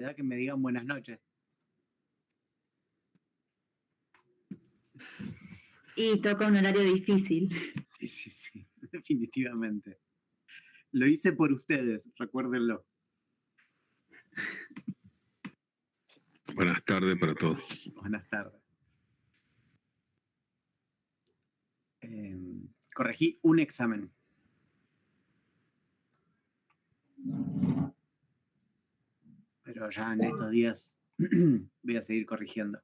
Que me digan buenas noches. Y toca un horario difícil. Sí, definitivamente. Lo hice por ustedes, recuérdenlo. Buenas tardes para todos. Buenas tardes. Corregí un examen. Pero ya en estos días voy a seguir corrigiendo.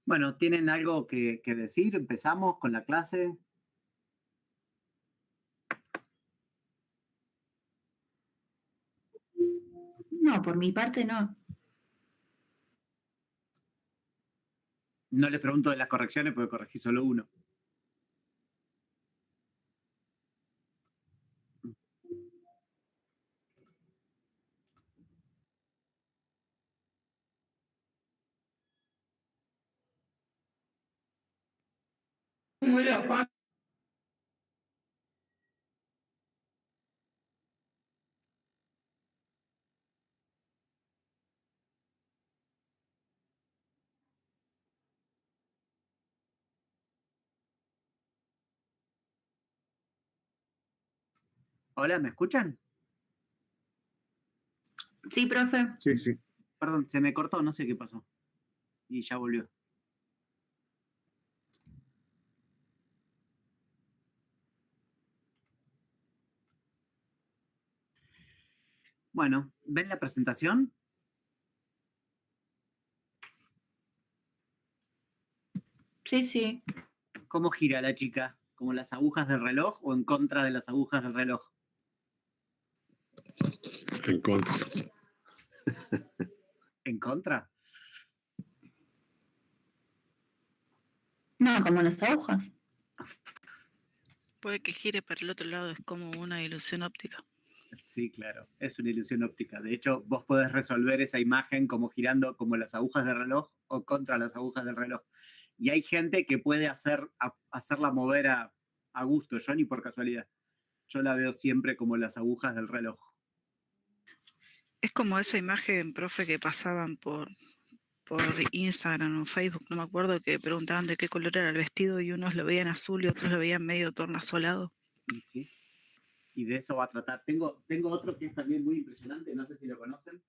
Bueno, ¿tienen algo que decir? ¿Empezamos con la clase? No, por mi parte no. No les pregunto de las correcciones porque corregí solo uno. Hola, ¿me escuchan? Sí, profe. Sí. Perdón, se me cortó, no sé qué pasó. Y ya volvió. Bueno, ¿ven la presentación? Sí. ¿Cómo gira la chica? ¿Como las agujas del reloj o en contra de las agujas del reloj? En contra. ¿En contra? No, como las agujas. Puede que gire para el otro lado, es como una ilusión óptica. Sí, claro, es una ilusión óptica. De hecho, vos podés resolver esa imagen como girando como las agujas del reloj o contra las agujas del reloj. Y hay gente que puede hacerla mover a gusto. Yo ni por casualidad. Yo la veo siempre como las agujas del reloj. Es como esa imagen, profe, que pasaban por Instagram o Facebook, no me acuerdo, que preguntaban de qué color era el vestido y unos lo veían azul y otros lo veían medio tornasolado. Sí. Y de eso va a tratar. Tengo otro que es también muy impresionante, no sé si lo conocen.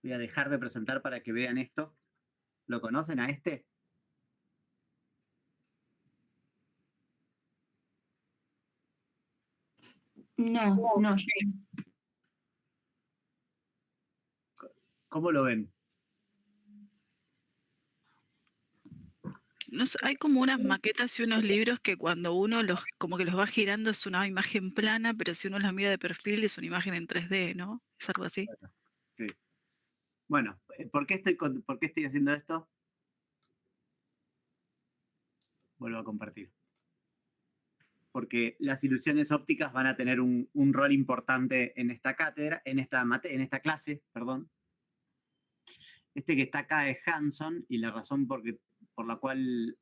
Voy a dejar de presentar para que vean esto. ¿Lo conocen a este? No. ¿Cómo lo ven? No sé, hay como unas maquetas y unos libros que cuando uno como que los va girando es una imagen plana, pero si uno los mira de perfil es una imagen en 3D, ¿no? Es algo así. Sí. Bueno, ¿por qué estoy haciendo esto? Vuelvo a compartir. Porque las ilusiones ópticas van a tener un rol importante en esta cátedra, en esta clase, perdón. Este que está acá es Hanson, y la razón por la cual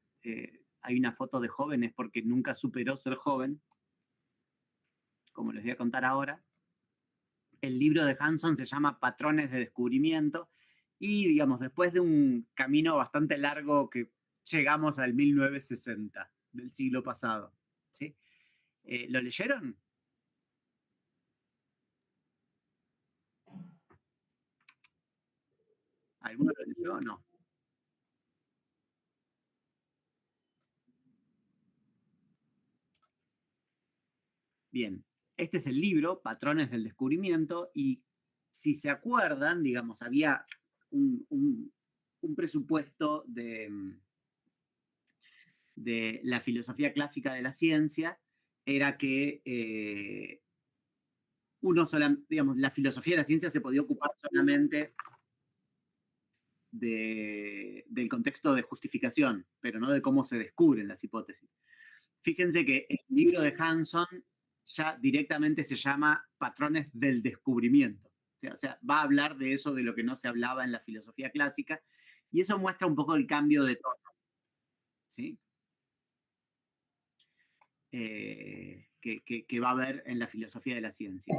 hay una foto de joven es porque nunca superó ser joven, como les voy a contar ahora. El libro de Hanson se llama Patrones de Descubrimiento, y digamos, después de un camino bastante largo que llegamos al 1960 del siglo pasado, ¿sí? ¿Lo leyeron? ¿Alguno lo leyó o no? Bien, este es el libro, Patrones del Descubrimiento, y si se acuerdan, digamos, había un presupuesto de la filosofía clásica de la ciencia, era que digamos, la filosofía de la ciencia se podía ocupar solamente del contexto de justificación, pero no de cómo se descubren las hipótesis. Fíjense que el libro de Hanson ya directamente se llama Patrones del Descubrimiento. O sea, va a hablar de eso, de lo que no se hablaba en la filosofía clásica, Y eso muestra un poco el cambio de tono, ¿sí? Que va a haber en la filosofía de la ciencia.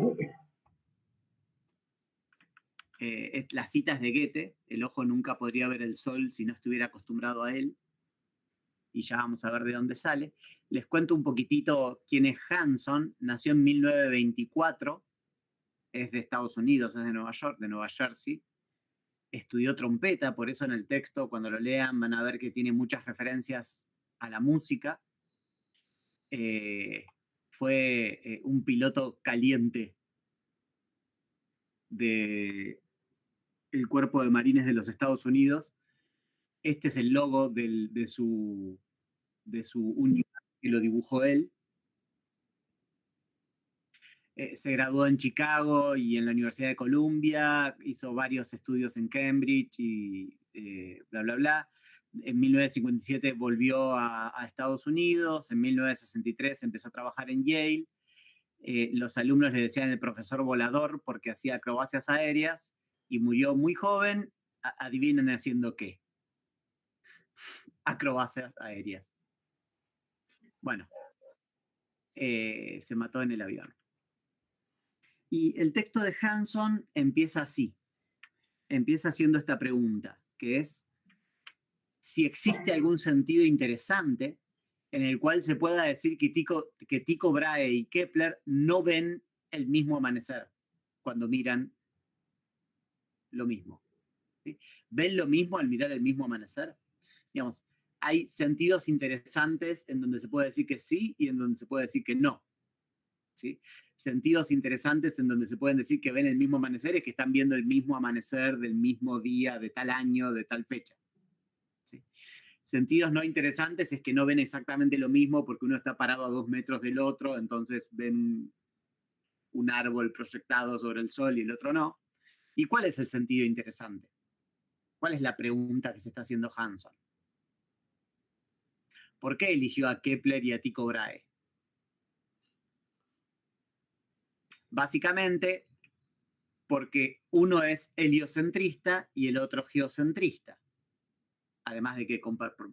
Las citas de Goethe: el ojo nunca podría ver el sol si no estuviera acostumbrado a él, y ya vamos a ver de dónde sale. Les cuento un poquitito quién es Hanson. Nació en 1924, es de Estados Unidos, es de Nueva York, de Nueva Jersey. Estudió trompeta, por eso en el texto, cuando lo lean, van a ver que tiene muchas referencias a la música. Fue un piloto caliente del Cuerpo de Marines de los Estados Unidos. Este es el logo de su unidad, que lo dibujó él. Se graduó en Chicago y en la Universidad de Columbia, hizo varios estudios en Cambridge y bla, bla, bla. En 1957 volvió a Estados Unidos, en 1963 empezó a trabajar en Yale. Los alumnos le decían el profesor volador porque hacía acrobacias aéreas, y murió muy joven. Adivinen haciendo qué. Acrobacias aéreas. Bueno, se mató en el avión. Y el texto de Hanson empieza así. Empieza haciendo esta pregunta, que es si existe algún sentido interesante en el cual se pueda decir que Tycho Brahe y Kepler no ven el mismo amanecer cuando miran lo mismo. ¿Sí? ¿Ven lo mismo al mirar el mismo amanecer? Digamos, hay sentidos interesantes en donde se puede decir que sí y en donde se puede decir que no. ¿Sí? Sentidos interesantes en donde se pueden decir que ven el mismo amanecer es que están viendo el mismo amanecer del mismo día, de tal año, de tal fecha. ¿Sí? Sentidos no interesantes es que no ven exactamente lo mismo porque uno está parado a 2 metros del otro, entonces ven un árbol proyectado sobre el sol y el otro no. ¿Y cuál es el sentido interesante? ¿Cuál es la pregunta que se está haciendo Hanson? ¿Por qué eligió a Kepler y a Tycho Brahe? Básicamente porque uno es heliocentrista y el otro geocentrista. Además de que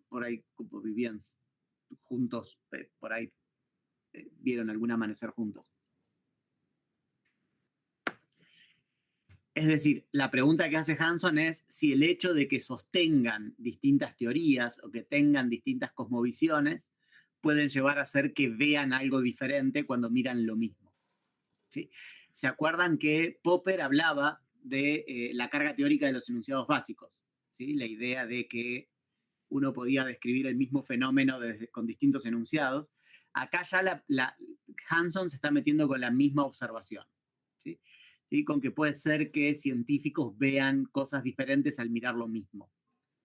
por ahí vivían juntos, por ahí vieron algún amanecer juntos. Es decir, la pregunta que hace Hanson es si el hecho de que sostengan distintas teorías o que tengan distintas cosmovisiones pueden llevar a hacer que vean algo diferente cuando miran lo mismo. ¿Sí? ¿Se acuerdan que Popper hablaba de la carga teórica de los enunciados básicos? ¿Sí? La idea de que uno podía describir el mismo fenómeno con distintos enunciados. Acá ya Hanson se está metiendo con la misma observación. ¿Sí? ¿Sí? Con que puede ser que científicos vean cosas diferentes al mirar lo mismo,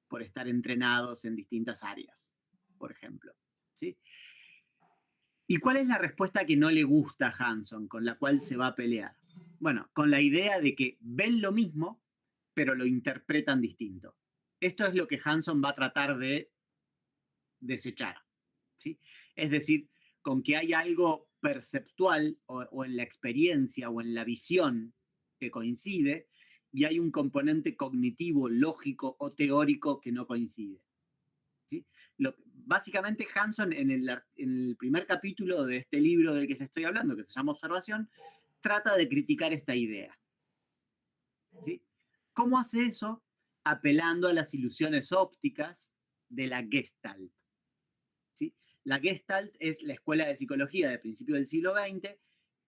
por estar entrenados en distintas áreas, por ejemplo. ¿Sí? ¿Y cuál es la respuesta que no le gusta a Hanson, con la cual se va a pelear? Bueno, con la idea de que ven lo mismo, pero lo interpretan distinto. Esto es lo que Hanson va a tratar de desechar. ¿Sí? Es decir, con que hay algo perceptual o en la experiencia o en la visión que coincide, y hay un componente cognitivo, lógico o teórico que no coincide. ¿Sí? Básicamente Hanson en el primer capítulo de este libro del que les estoy hablando, que se llama Observación, trata de criticar esta idea. ¿Sí? ¿Cómo hace eso? Apelando a las ilusiones ópticas de la Gestalt. ¿Sí? La Gestalt es la escuela de psicología de principios del siglo XX,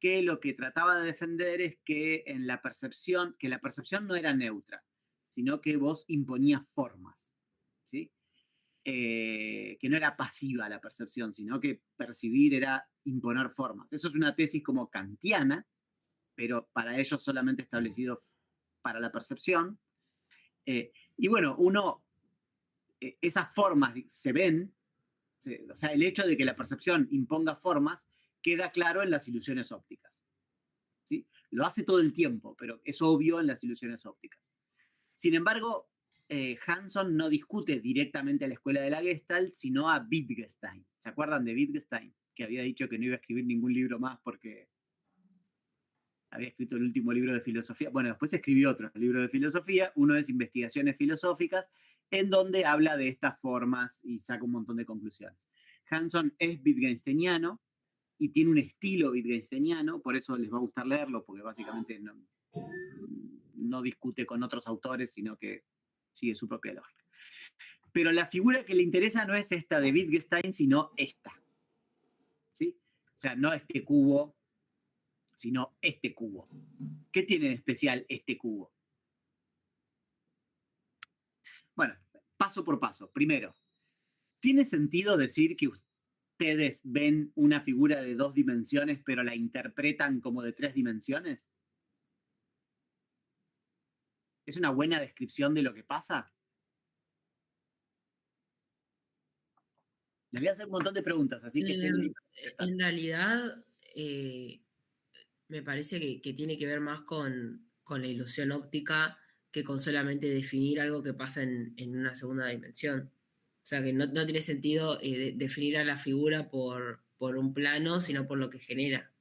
que lo que trataba de defender es que la percepción no era neutra, sino que vos imponías formas. ¿Sí? Que no era pasiva la percepción, sino que percibir era imponer formas. Eso es una tesis como kantiana, pero para ellos solamente establecido para la percepción. Y bueno, esas formas se ven, o sea, el hecho de que la percepción imponga formas queda claro en las ilusiones ópticas. ¿Sí? Lo hace todo el tiempo, pero es obvio en las ilusiones ópticas. Sin embargo, Hanson no discute directamente a la escuela de la Gestalt, sino a Wittgenstein. ¿Se acuerdan de Wittgenstein? Que había dicho que no iba a escribir ningún libro más porque había escrito el último libro de filosofía. Bueno, después escribió otro libro de filosofía. Uno es Investigaciones Filosóficas en donde habla de estas formas y saca un montón de conclusiones. Hanson es wittgensteiniano y tiene un estilo wittgensteiniano, por eso les va a gustar leerlo, porque básicamente no discute con otros autores, sino que sigue su propia lógica. Pero la figura que le interesa no es esta de Wittgenstein, sino esta. ¿Sí? O sea, no este cubo, sino este cubo. ¿Qué tiene de especial este cubo? Bueno, paso por paso. Primero, ¿tiene sentido decir que ustedes ven una figura de 2 dimensiones, pero la interpretan como de 3 dimensiones? ¿Es una buena descripción de lo que pasa? Les voy a hacer un montón de preguntas, así que estén listos. En realidad, me parece que tiene que ver más con la ilusión óptica que con solamente definir algo que pasa en una segunda dimensión. O sea, que no tiene sentido definir a la figura por un plano, sino por lo que genera.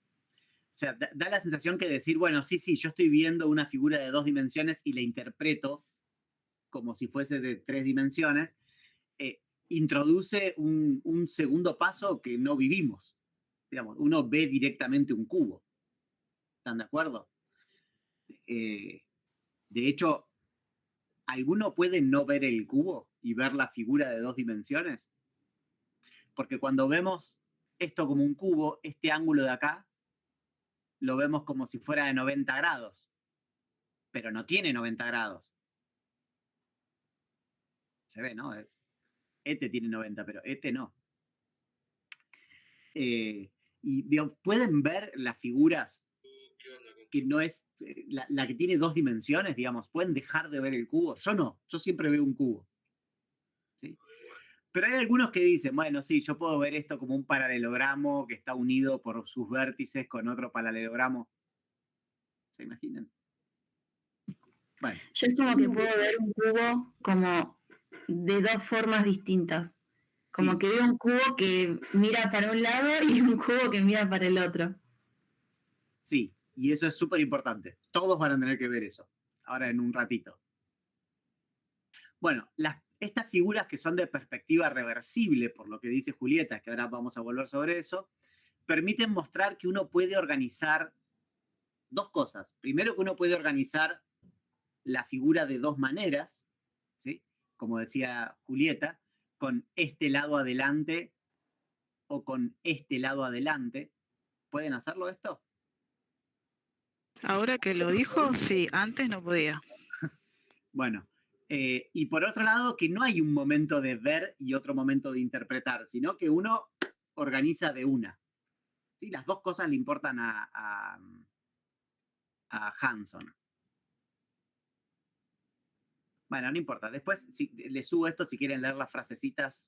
O sea, da la sensación que decir, bueno, sí, yo estoy viendo una figura de 2 dimensiones y la interpreto como si fuese de 3 dimensiones, introduce un segundo paso que no vivimos. Digamos, uno ve directamente un cubo. ¿Están de acuerdo? De hecho, ¿alguno puede no ver el cubo y ver la figura de 2 dimensiones? Porque cuando vemos esto como un cubo, este ángulo de acá, lo vemos como si fuera de 90 grados. Pero no tiene 90 grados. Se ve, ¿no? Este tiene 90, pero este no. Y digamos, pueden ver las figuras que no es la que tiene 2 dimensiones, digamos, pueden dejar de ver el cubo. Yo no, yo siempre veo un cubo. ¿Sí? Pero hay algunos que dicen, bueno, sí, yo puedo ver esto como un paralelogramo que está unido por sus vértices con otro paralelogramo. ¿Se imaginan? Bueno. Yo es como que puedo ver un cubo como de 2 formas distintas. Como Sí. que veo un cubo que mira para un lado y un cubo que mira para el otro. Sí, y eso es súper importante. Todos van a tener que ver eso, ahora en un ratito. Bueno, estas figuras que son de perspectiva reversible, por lo que dice Julieta, que ahora vamos a volver sobre eso, permiten mostrar que uno puede organizar 2 cosas. Primero, que uno puede organizar la figura de 2 maneras, ¿sí? Como decía Julieta, con este lado adelante o con este lado adelante. ¿Pueden hacerlo esto? Ahora que lo dijo, sí, antes no podía. Bueno, y por otro lado, que no hay un momento de ver y otro momento de interpretar, sino que uno organiza de una. ¿Sí? Las 2 cosas le importan a Hanson. Bueno, no importa. Después les subo esto si quieren leer las frasecitas.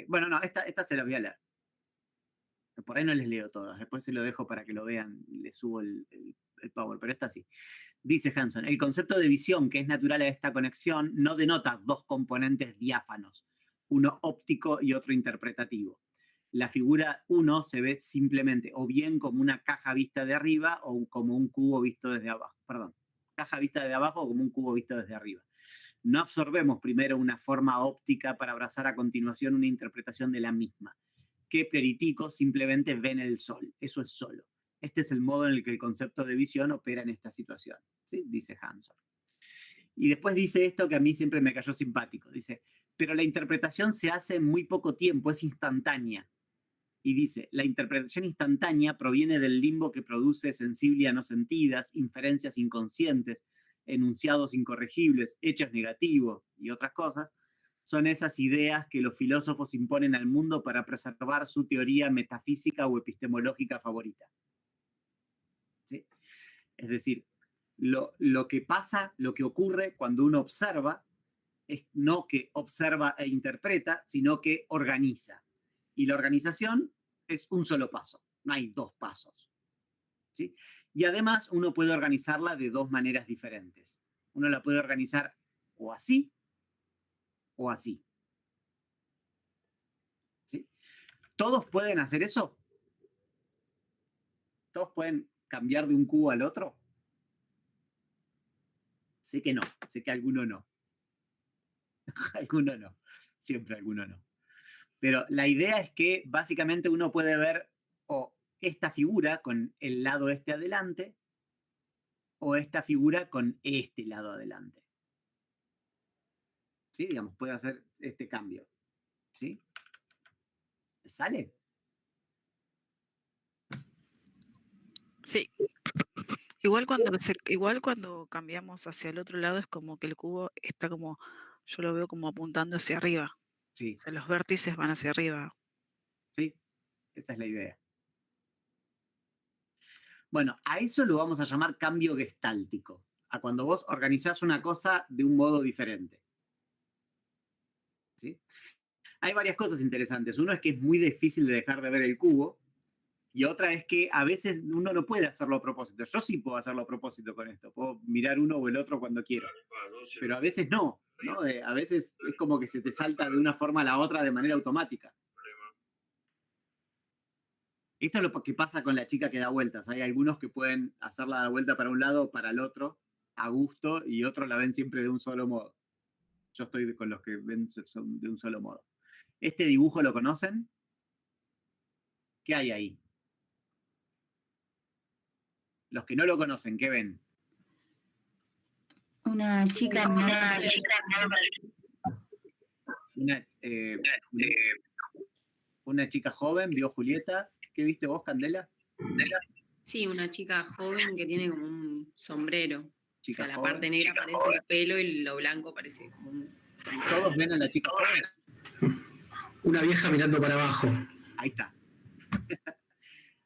Bueno, no, esta se las voy a leer. Por ahí no les leo todas. Después se lo dejo para que lo vean. Les subo el power, pero esta sí. Dice Hanson, el concepto de visión que es natural a esta conexión no denota 2 componentes diáfanos, uno óptico y otro interpretativo. La figura 1 se ve simplemente o bien como una caja vista de arriba o como un cubo visto desde abajo. Perdón, caja vista de abajo o como un cubo visto desde arriba. No absorbemos primero una forma óptica para abrazar a continuación una interpretación de la misma. Kepler y Tycho simplemente ven el sol, eso es solo. Este es el modo en el que el concepto de visión opera en esta situación, ¿sí? Dice Hanson. Y después dice esto que a mí siempre me cayó simpático. Dice, pero la interpretación se hace en muy poco tiempo, es instantánea. Y dice, la interpretación instantánea proviene del limbo que produce sensibilidad no sentidas, inferencias inconscientes, enunciados incorregibles, hechos negativos y otras cosas. Son esas ideas que los filósofos imponen al mundo para preservar su teoría metafísica o epistemológica favorita. ¿Sí? Es decir, lo que pasa, lo que ocurre cuando uno observa, es no que observa e interpreta, sino que organiza. Y la organización es un solo paso, no hay 2 pasos. ¿Sí? Y además uno puede organizarla de 2 maneras diferentes. Uno la puede organizar o así, o así. ¿Sí? ¿Todos pueden hacer eso? ¿Todos pueden cambiar de un cubo al otro? Sé que no, sé que alguno no. Alguno no, siempre alguno no. Pero la idea es que básicamente uno puede ver o esta figura con el lado este adelante o esta figura con este lado adelante. ¿Sí? Digamos, puede hacer este cambio. ¿Sí? ¿Sale? Sí. Igual cuando cambiamos hacia el otro lado es como que el cubo está como, yo lo veo como apuntando hacia arriba. Sí. O sea, los vértices van hacia arriba. Sí, esa es la idea. Bueno, a eso lo vamos a llamar cambio gestáltico, a cuando vos organizás una cosa de un modo diferente. ¿Sí? Hay varias cosas interesantes. Uno es que es muy difícil de dejar de ver el cubo, y otra es que a veces uno no puede hacerlo a propósito. Yo sí puedo hacerlo a propósito con esto. Puedo mirar uno o el otro cuando quiero. Pero a veces no, ¿no? A veces es como que se te salta de una forma a la otra de manera automática. Esto es lo que pasa con la chica que da vueltas. Hay algunos que pueden hacerla dar vuelta para un lado o para el otro a gusto, y otros la ven siempre de un solo modo. Yo estoy con los que ven son de un solo modo. ¿Este dibujo lo conocen? ¿Qué hay ahí? Los que no lo conocen, ¿qué ven? Una chica Una chica joven, vio Julieta. ¿Qué viste vos, Candela? Sí, una chica joven que tiene como un sombrero. Chica o sea, la joven. parte negra parece el pelo y lo blanco parece como un... ¿Todos ven a la chica joven? Una vieja mirando para abajo. Ahí está.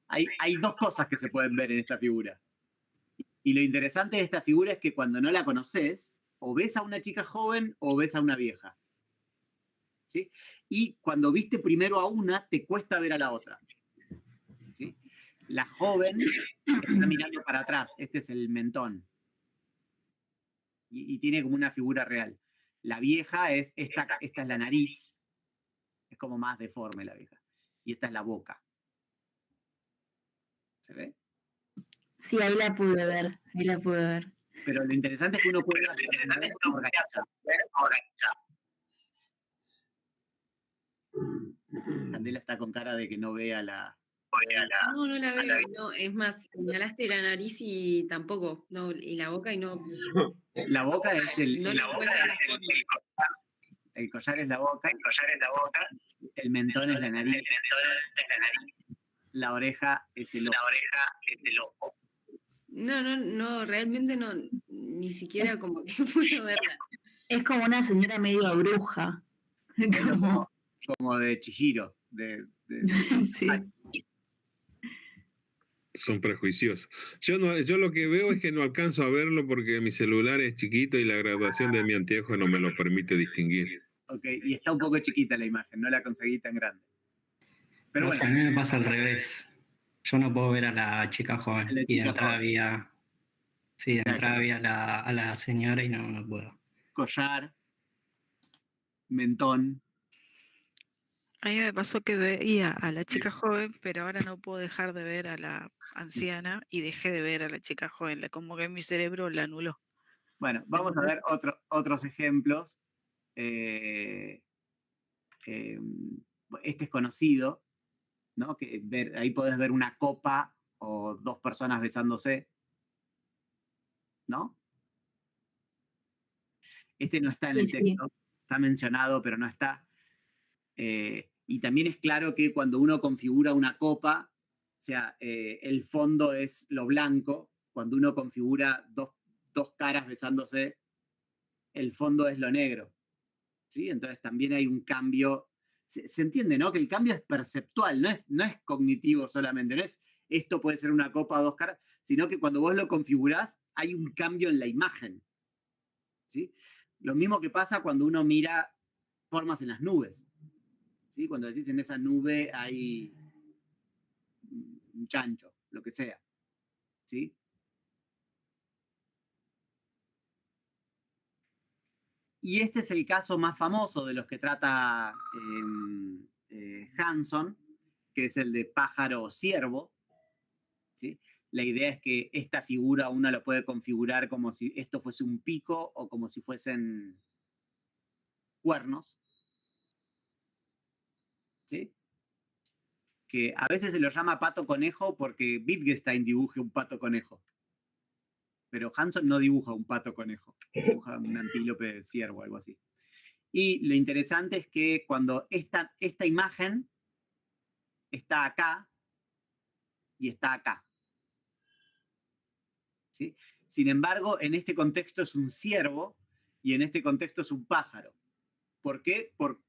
Hay dos cosas que se pueden ver en esta figura. Y lo interesante de esta figura es que cuando no la conoces, o ves a una chica joven o ves a una vieja. ¿Sí? Y cuando viste primero a una, te cuesta ver a la otra. ¿Sí? La joven está mirando para atrás. Este es el mentón. Y tiene como una figura real. La vieja es esta es la nariz. Es como más deforme la vieja. Y esta es la boca. ¿Se ve? Sí, ahí la pude ver, Pero lo interesante es que uno puede organizar. Candela está con cara de que no vea la... No, no la veo. No, es más, señalaste la nariz y tampoco. No, y la boca y no... La boca es el... No la boca es el collar es la boca. El mentón es la nariz. La oreja es el ojo. No, realmente no, ni siquiera como que puedo verla. Es como una señora medio bruja. Como de Chihiro. Sí. Son prejuiciosos. Yo lo que veo es que no alcanzo a verlo porque mi celular es chiquito y la graduación de mi anteojo no me lo permite distinguir. Ok, y está un poco chiquita la imagen, no la conseguí tan grande. Pero bueno. A mí me pasa al revés. Yo no puedo ver a la chica joven. Y de entrada había... Sí, de entrada había a la señora y no puedo. Collar, mentón. A mí me pasó que veía a la chica joven, pero ahora no puedo dejar de ver a la anciana y dejé de ver a la chica joven. Como que mi cerebro la anuló. Bueno, vamos a ver otros ejemplos. Este es conocido, ¿no? Ahí podés ver una copa o dos personas besándose, ¿no? Este no está en el texto, está mencionado, pero no está. Y también es claro que cuando uno configura una copa, o sea, el fondo es lo blanco. Cuando uno configura dos caras besándose, el fondo es lo negro. ¿Sí? Entonces también hay un cambio. Se entiende, ¿no? Que el cambio es perceptual, no es cognitivo solamente. No es esto puede ser una copa o dos caras, sino que cuando vos lo configurás, hay un cambio en la imagen. ¿Sí? Lo mismo que pasa cuando uno mira formas en las nubes. ¿Sí? Cuando decís en esa nube hay un chancho, lo que sea. ¿Sí? Y este es el caso más famoso de los que trata Hanson, que es el de pájaro o ciervo. ¿Sí? La idea es que esta figura uno lo puede configurar como si esto fuese un pico o como si fuesen cuernos, ¿sí? Que a veces se lo llama pato conejo porque Wittgenstein dibuja un pato conejo. Pero Hanson no dibuja un pato conejo, dibuja un antílope ciervo, algo así. Y lo interesante es que cuando esta imagen está acá y está acá, ¿sí? Sin embargo, en este contexto es un ciervo y en este contexto es un pájaro. ¿Por qué? Por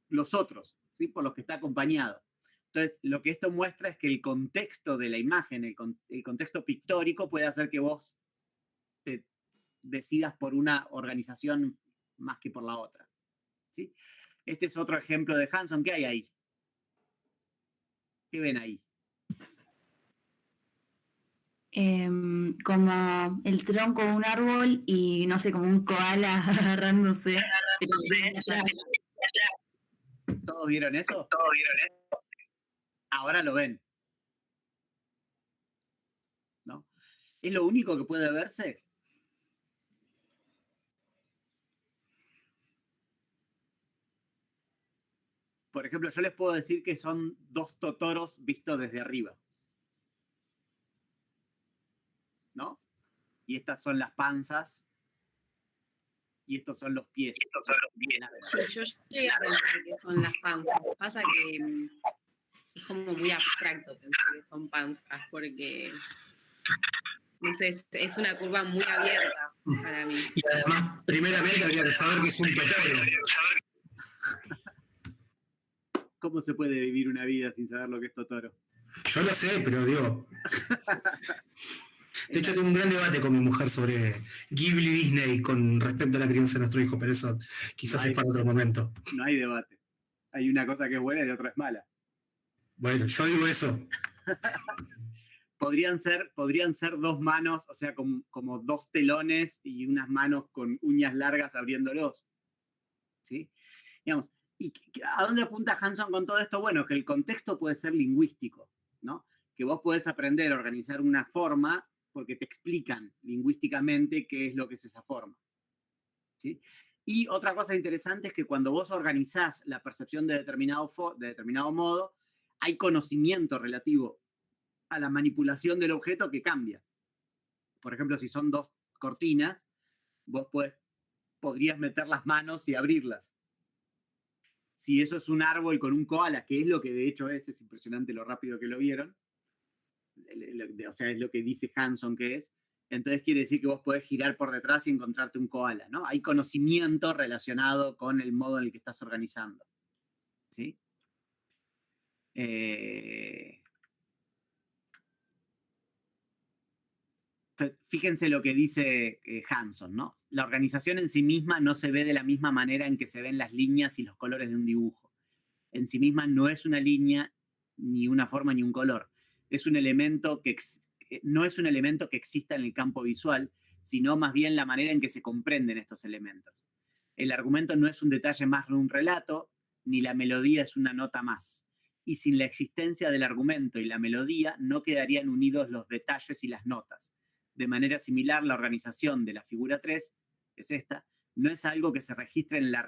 los otros, ¿sí? Por los que está acompañado. Entonces, lo que esto muestra es que el contexto de la imagen, el contexto pictórico, puede hacer que vos te decidas por una organización más que por la otra, ¿sí? Este es otro ejemplo de Hanson. ¿Qué hay ahí? ¿Qué ven ahí? Como el tronco de un árbol y no sé, como un koala agarrándose. ¿Todos vieron eso? Ahora lo ven, ¿no? ¿Es lo único que puede verse? Por ejemplo, yo les puedo decir que son dos totoros vistos desde arriba, ¿no? Y estas son las panzas y estos son los pies. Yo llegué a pensar que son las panzas. Pasa que es como muy abstracto pensar que son panzas, porque no sé, es una curva muy abierta para mí. Y además, primeramente habría que saber que es un totoro. ¿Cómo se puede vivir una vida sin saber lo que es totoro? Yo lo sé, pero digo... De hecho, tengo un gran debate con mi mujer sobre Ghibli Disney con respecto a la crianza de nuestro hijo, pero eso quizás es para otro momento. No hay debate. Hay una cosa que es buena y otra es mala. Bueno, yo digo eso. Podrían ser dos manos, o sea, como dos telones y unas manos con uñas largas abriéndolos, ¿sí? Digamos, ¿y a dónde apunta Hanson con todo esto? Bueno, que el contexto puede ser lingüístico, ¿no? Que vos podés aprender a organizar una forma porque te explican lingüísticamente qué es lo que es esa forma, ¿sí? Y otra cosa interesante es que cuando vos organizás la percepción de determinado modo, hay conocimiento relativo a la manipulación del objeto que cambia. Por ejemplo, si son dos cortinas, vos podrías meter las manos y abrirlas. Si eso es un árbol con un koala, que es lo que de hecho es impresionante lo rápido que lo vieron, o sea, es lo que dice Hanson que es, entonces quiere decir que vos podés girar por detrás y encontrarte un koala, ¿no? Hay conocimiento relacionado con el modo en el que estás organizando, ¿sí? Entonces, fíjense lo que dice Hanson, ¿no? La organización en sí misma no se ve de la misma manera en que se ven las líneas y los colores de un dibujo. En sí misma no es una línea, ni una forma, ni un color. Es un elemento no es un elemento que exista en el campo visual, sino más bien la manera en que se comprenden estos elementos. El argumento no es un detalle más de un relato, ni la melodía es una nota más. Y sin la existencia del argumento y la melodía, no quedarían unidos los detalles y las notas. De manera similar, la organización de la figura 3, que es esta, no es algo que se registre en la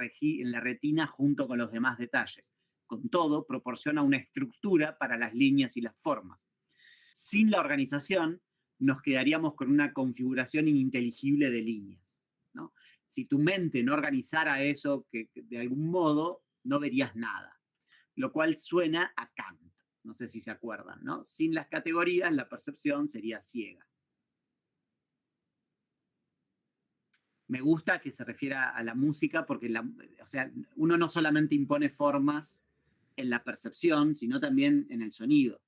retina junto con los demás detalles. Con todo, proporciona una estructura para las líneas y las formas. Sin la organización, nos quedaríamos con una configuración ininteligible de líneas, ¿no? Si tu mente no organizara eso, que de algún modo no verías nada. Lo cual suena a Kant. No sé si se acuerdan, ¿no? Sin las categorías, la percepción sería ciega. Me gusta que se refiera a la música porque o sea, uno no solamente impone formas en la percepción, sino también en el sonido,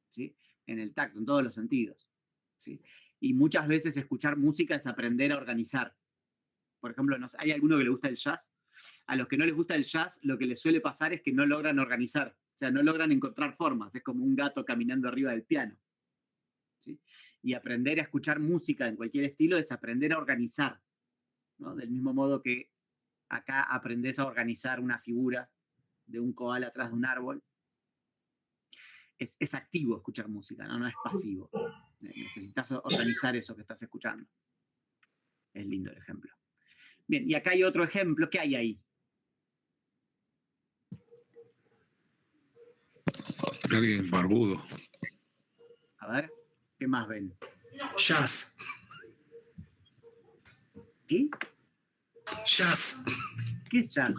¿sí? En el tacto, en todos los sentidos, ¿sí? Y muchas veces escuchar música es aprender a organizar. Por ejemplo, ¿hay alguno que le gusta el jazz? A los que no les gusta el jazz, lo que les suele pasar es que no logran organizar, o sea, no logran encontrar formas, es como un gato caminando arriba del piano, ¿sí? Y aprender a escuchar música en cualquier estilo es aprender a organizar, ¿no? Del mismo modo que acá aprendes a organizar una figura de un koala atrás de un árbol. Es activo escuchar música, ¿no? No es pasivo. Necesitas organizar eso que estás escuchando. Es lindo el ejemplo. Bien, y acá hay otro ejemplo. ¿Qué hay ahí? Alguien barbudo. A ver, ¿qué más ven? Jazz. ¿Qué? Jazz. ¿Qué es jazz?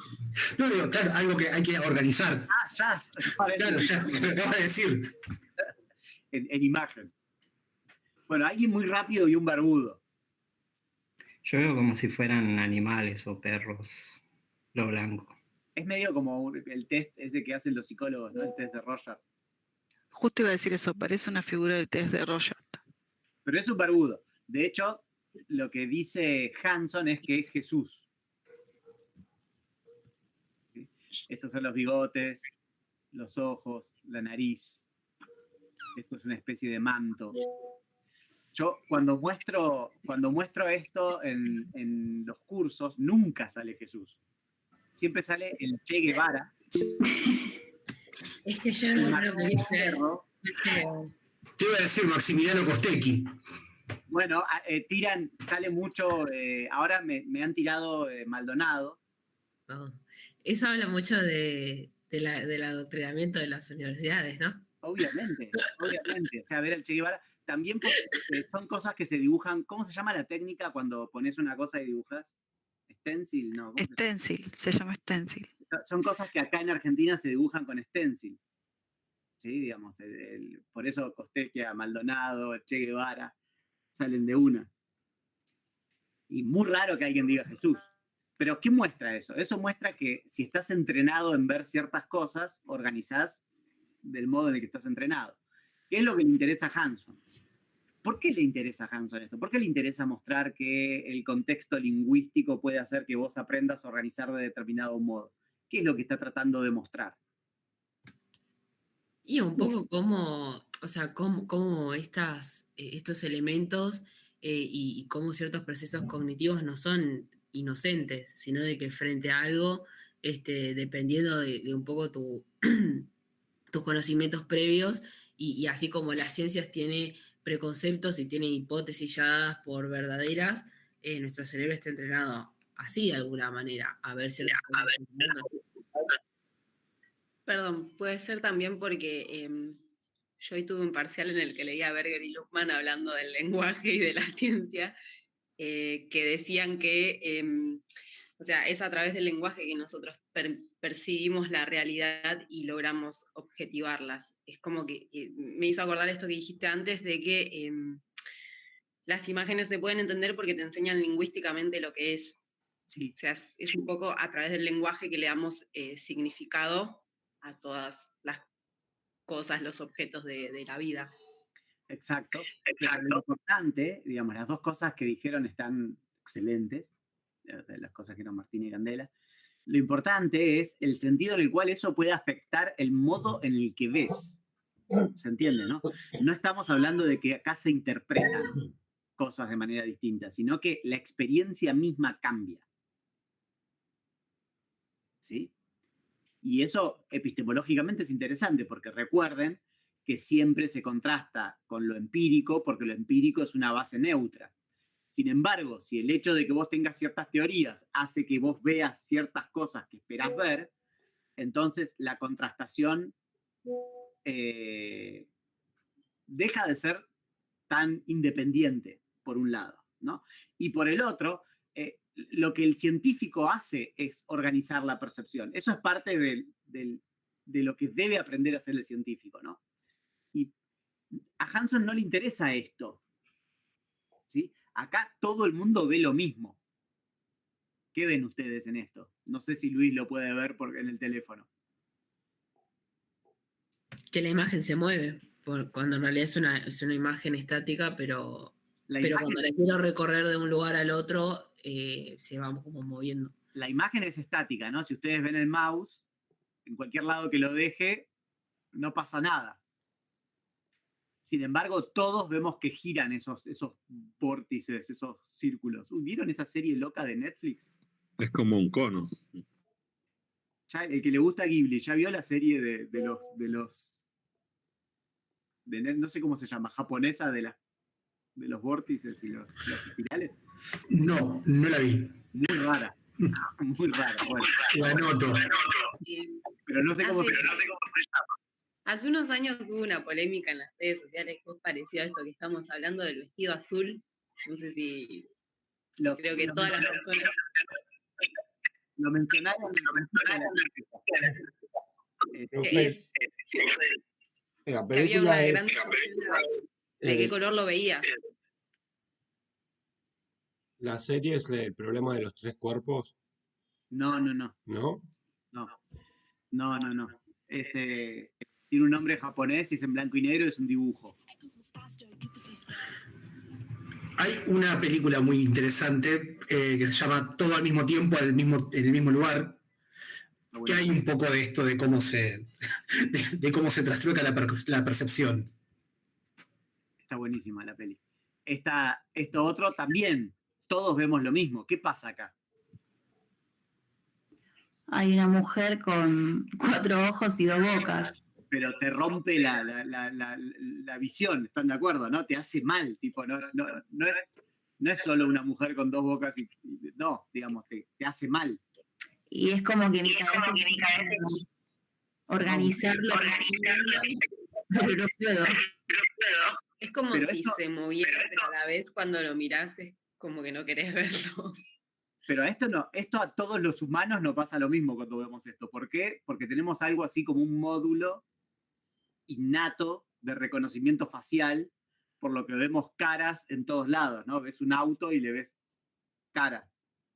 No digo, claro, algo que hay que organizar. Ah, jazz. Claro, jazz, me acabas de decir. En imagen. Bueno, alguien muy rápido y un barbudo. Yo veo como si fueran animales o perros, lo blanco. Es medio como el test ese que hacen los psicólogos, ¿no? El test de Rorschach. Justo iba a decir eso, parece una figura del test de Rorschach. Pero es un barbudo. De hecho, lo que dice Hanson es que es Jesús. ¿Sí? Estos son los bigotes, los ojos, la nariz. Esto es una especie de manto. Yo cuando muestro esto en los cursos, nunca sale Jesús. Siempre sale el Che Guevara. Es que yo no creo que dice. Te iba a decir Maximiliano Costecchi. Bueno, sale mucho, ahora me han tirado Maldonado. Oh. Eso habla mucho del adoctrinamiento de las universidades, ¿no? Obviamente. O sea, ver al Che Guevara. También porque son cosas que se dibujan. ¿Cómo se llama la técnica cuando pones una cosa y dibujas? ¿Stencil? No. Stencil, se llama stencil. Son cosas que acá en Argentina se dibujan con stencil. ¿Sí? Digamos, por eso Costecchi, Maldonado, Che Guevara salen de una. Y muy raro que alguien diga Jesús. Pero ¿qué muestra eso? Eso muestra que si estás entrenado en ver ciertas cosas, organizás del modo en el que estás entrenado. ¿Qué es lo que le interesa a Hanson? ¿Por qué le interesa a Hanson esto? ¿Por qué le interesa mostrar que el contexto lingüístico puede hacer que vos aprendas a organizar de determinado modo? ¿Qué es lo que está tratando de mostrar? Y un poco cómo estos elementos y cómo ciertos procesos cognitivos no son inocentes, sino de que frente a algo, dependiendo de un poco tus conocimientos previos, y así como las ciencias tiene preconceptos y tiene hipótesis ya dadas por verdaderas, nuestro cerebro está entrenado así de alguna manera, a ver ciertas cosas. Perdón, puede ser también porque yo hoy tuve un parcial en el que leía a Berger y Luhmann hablando del lenguaje y de la ciencia, que decían que, o sea, es a través del lenguaje que nosotros percibimos la realidad y logramos objetivarlas. Es como que me hizo acordar esto que dijiste antes de que las imágenes se pueden entender porque te enseñan lingüísticamente lo que es. Sí. O sea, es un poco a través del lenguaje que le damos significado a todas las cosas, los objetos de la vida. Exacto. Pero lo importante, digamos, las dos cosas que dijeron están excelentes, de las cosas que eran Martín y Candela. Lo importante es el sentido en el cual eso puede afectar el modo en el que ves. ¿Se entiende, no? No estamos hablando de que acá se interpretan cosas de manera distinta, sino que la experiencia misma cambia. ¿Sí? Y eso epistemológicamente es interesante, porque recuerden que siempre se contrasta con lo empírico, porque lo empírico es una base neutra. Sin embargo, si el hecho de que vos tengas ciertas teorías hace que vos veas ciertas cosas que esperás ver, entonces la contrastación deja de ser tan independiente, por un lado, ¿no? Y por el otro, lo que el científico hace es organizar la percepción. Eso es parte de lo que debe aprender a hacer el científico, ¿no? Y a Hanson no le interesa esto, ¿sí? Acá todo el mundo ve lo mismo. ¿Qué ven ustedes en esto? No sé si Luis lo puede ver en el teléfono. Que la imagen se mueve, cuando en realidad es una imagen estática, pero cuando la quiero recorrer de un lugar al otro, se va como moviendo. La imagen es estática, ¿no? Si ustedes ven el mouse, en cualquier lado que lo deje, no pasa nada. Sin embargo, todos vemos que giran esos vórtices, esos círculos. ¿Vieron esa serie loca de Netflix? Es como un cono. Ya, el que le gusta a Ghibli, ¿ya vio la serie de no sé cómo se llama, japonesa de los vórtices y los espirales? No, no la vi. Muy rara. Muy rara. Bueno. Lo anoto. Pero no sé cómo se llama. Hace unos años hubo una polémica en las redes sociales que pareció a esto que estamos hablando del vestido azul. No sé si... creo que todas las personas... Lo mencionaron. Que había una gran de qué color lo veía. ¿La serie es el problema de los 3 cuerpos? No. ¿No? No. Tiene un nombre japonés y es en blanco y negro, es un dibujo. Hay una película muy interesante que se llama Todo al mismo tiempo, en el mismo lugar, que hay un poco de esto de cómo se trastoca la percepción. Está buenísima la peli. Esto otro también, todos vemos lo mismo. ¿Qué pasa acá? Hay una mujer con 4 ojos y 2 bocas. Pero te rompe la visión, ¿están de acuerdo? ¿No? Te hace mal, tipo, no es solo una mujer con 2 bocas no, digamos, te hace mal. Y es como que mi cabeza organizarlo, pero no puedo. Es como si se moviera, pero a la vez cuando lo mirás es como que no querés verlo. Pero esto a todos los humanos no pasa lo mismo cuando vemos esto. ¿Por qué? Porque tenemos algo así como un módulo innato de reconocimiento facial, por lo que vemos caras en todos lados, ¿no? Ves un auto y le ves cara,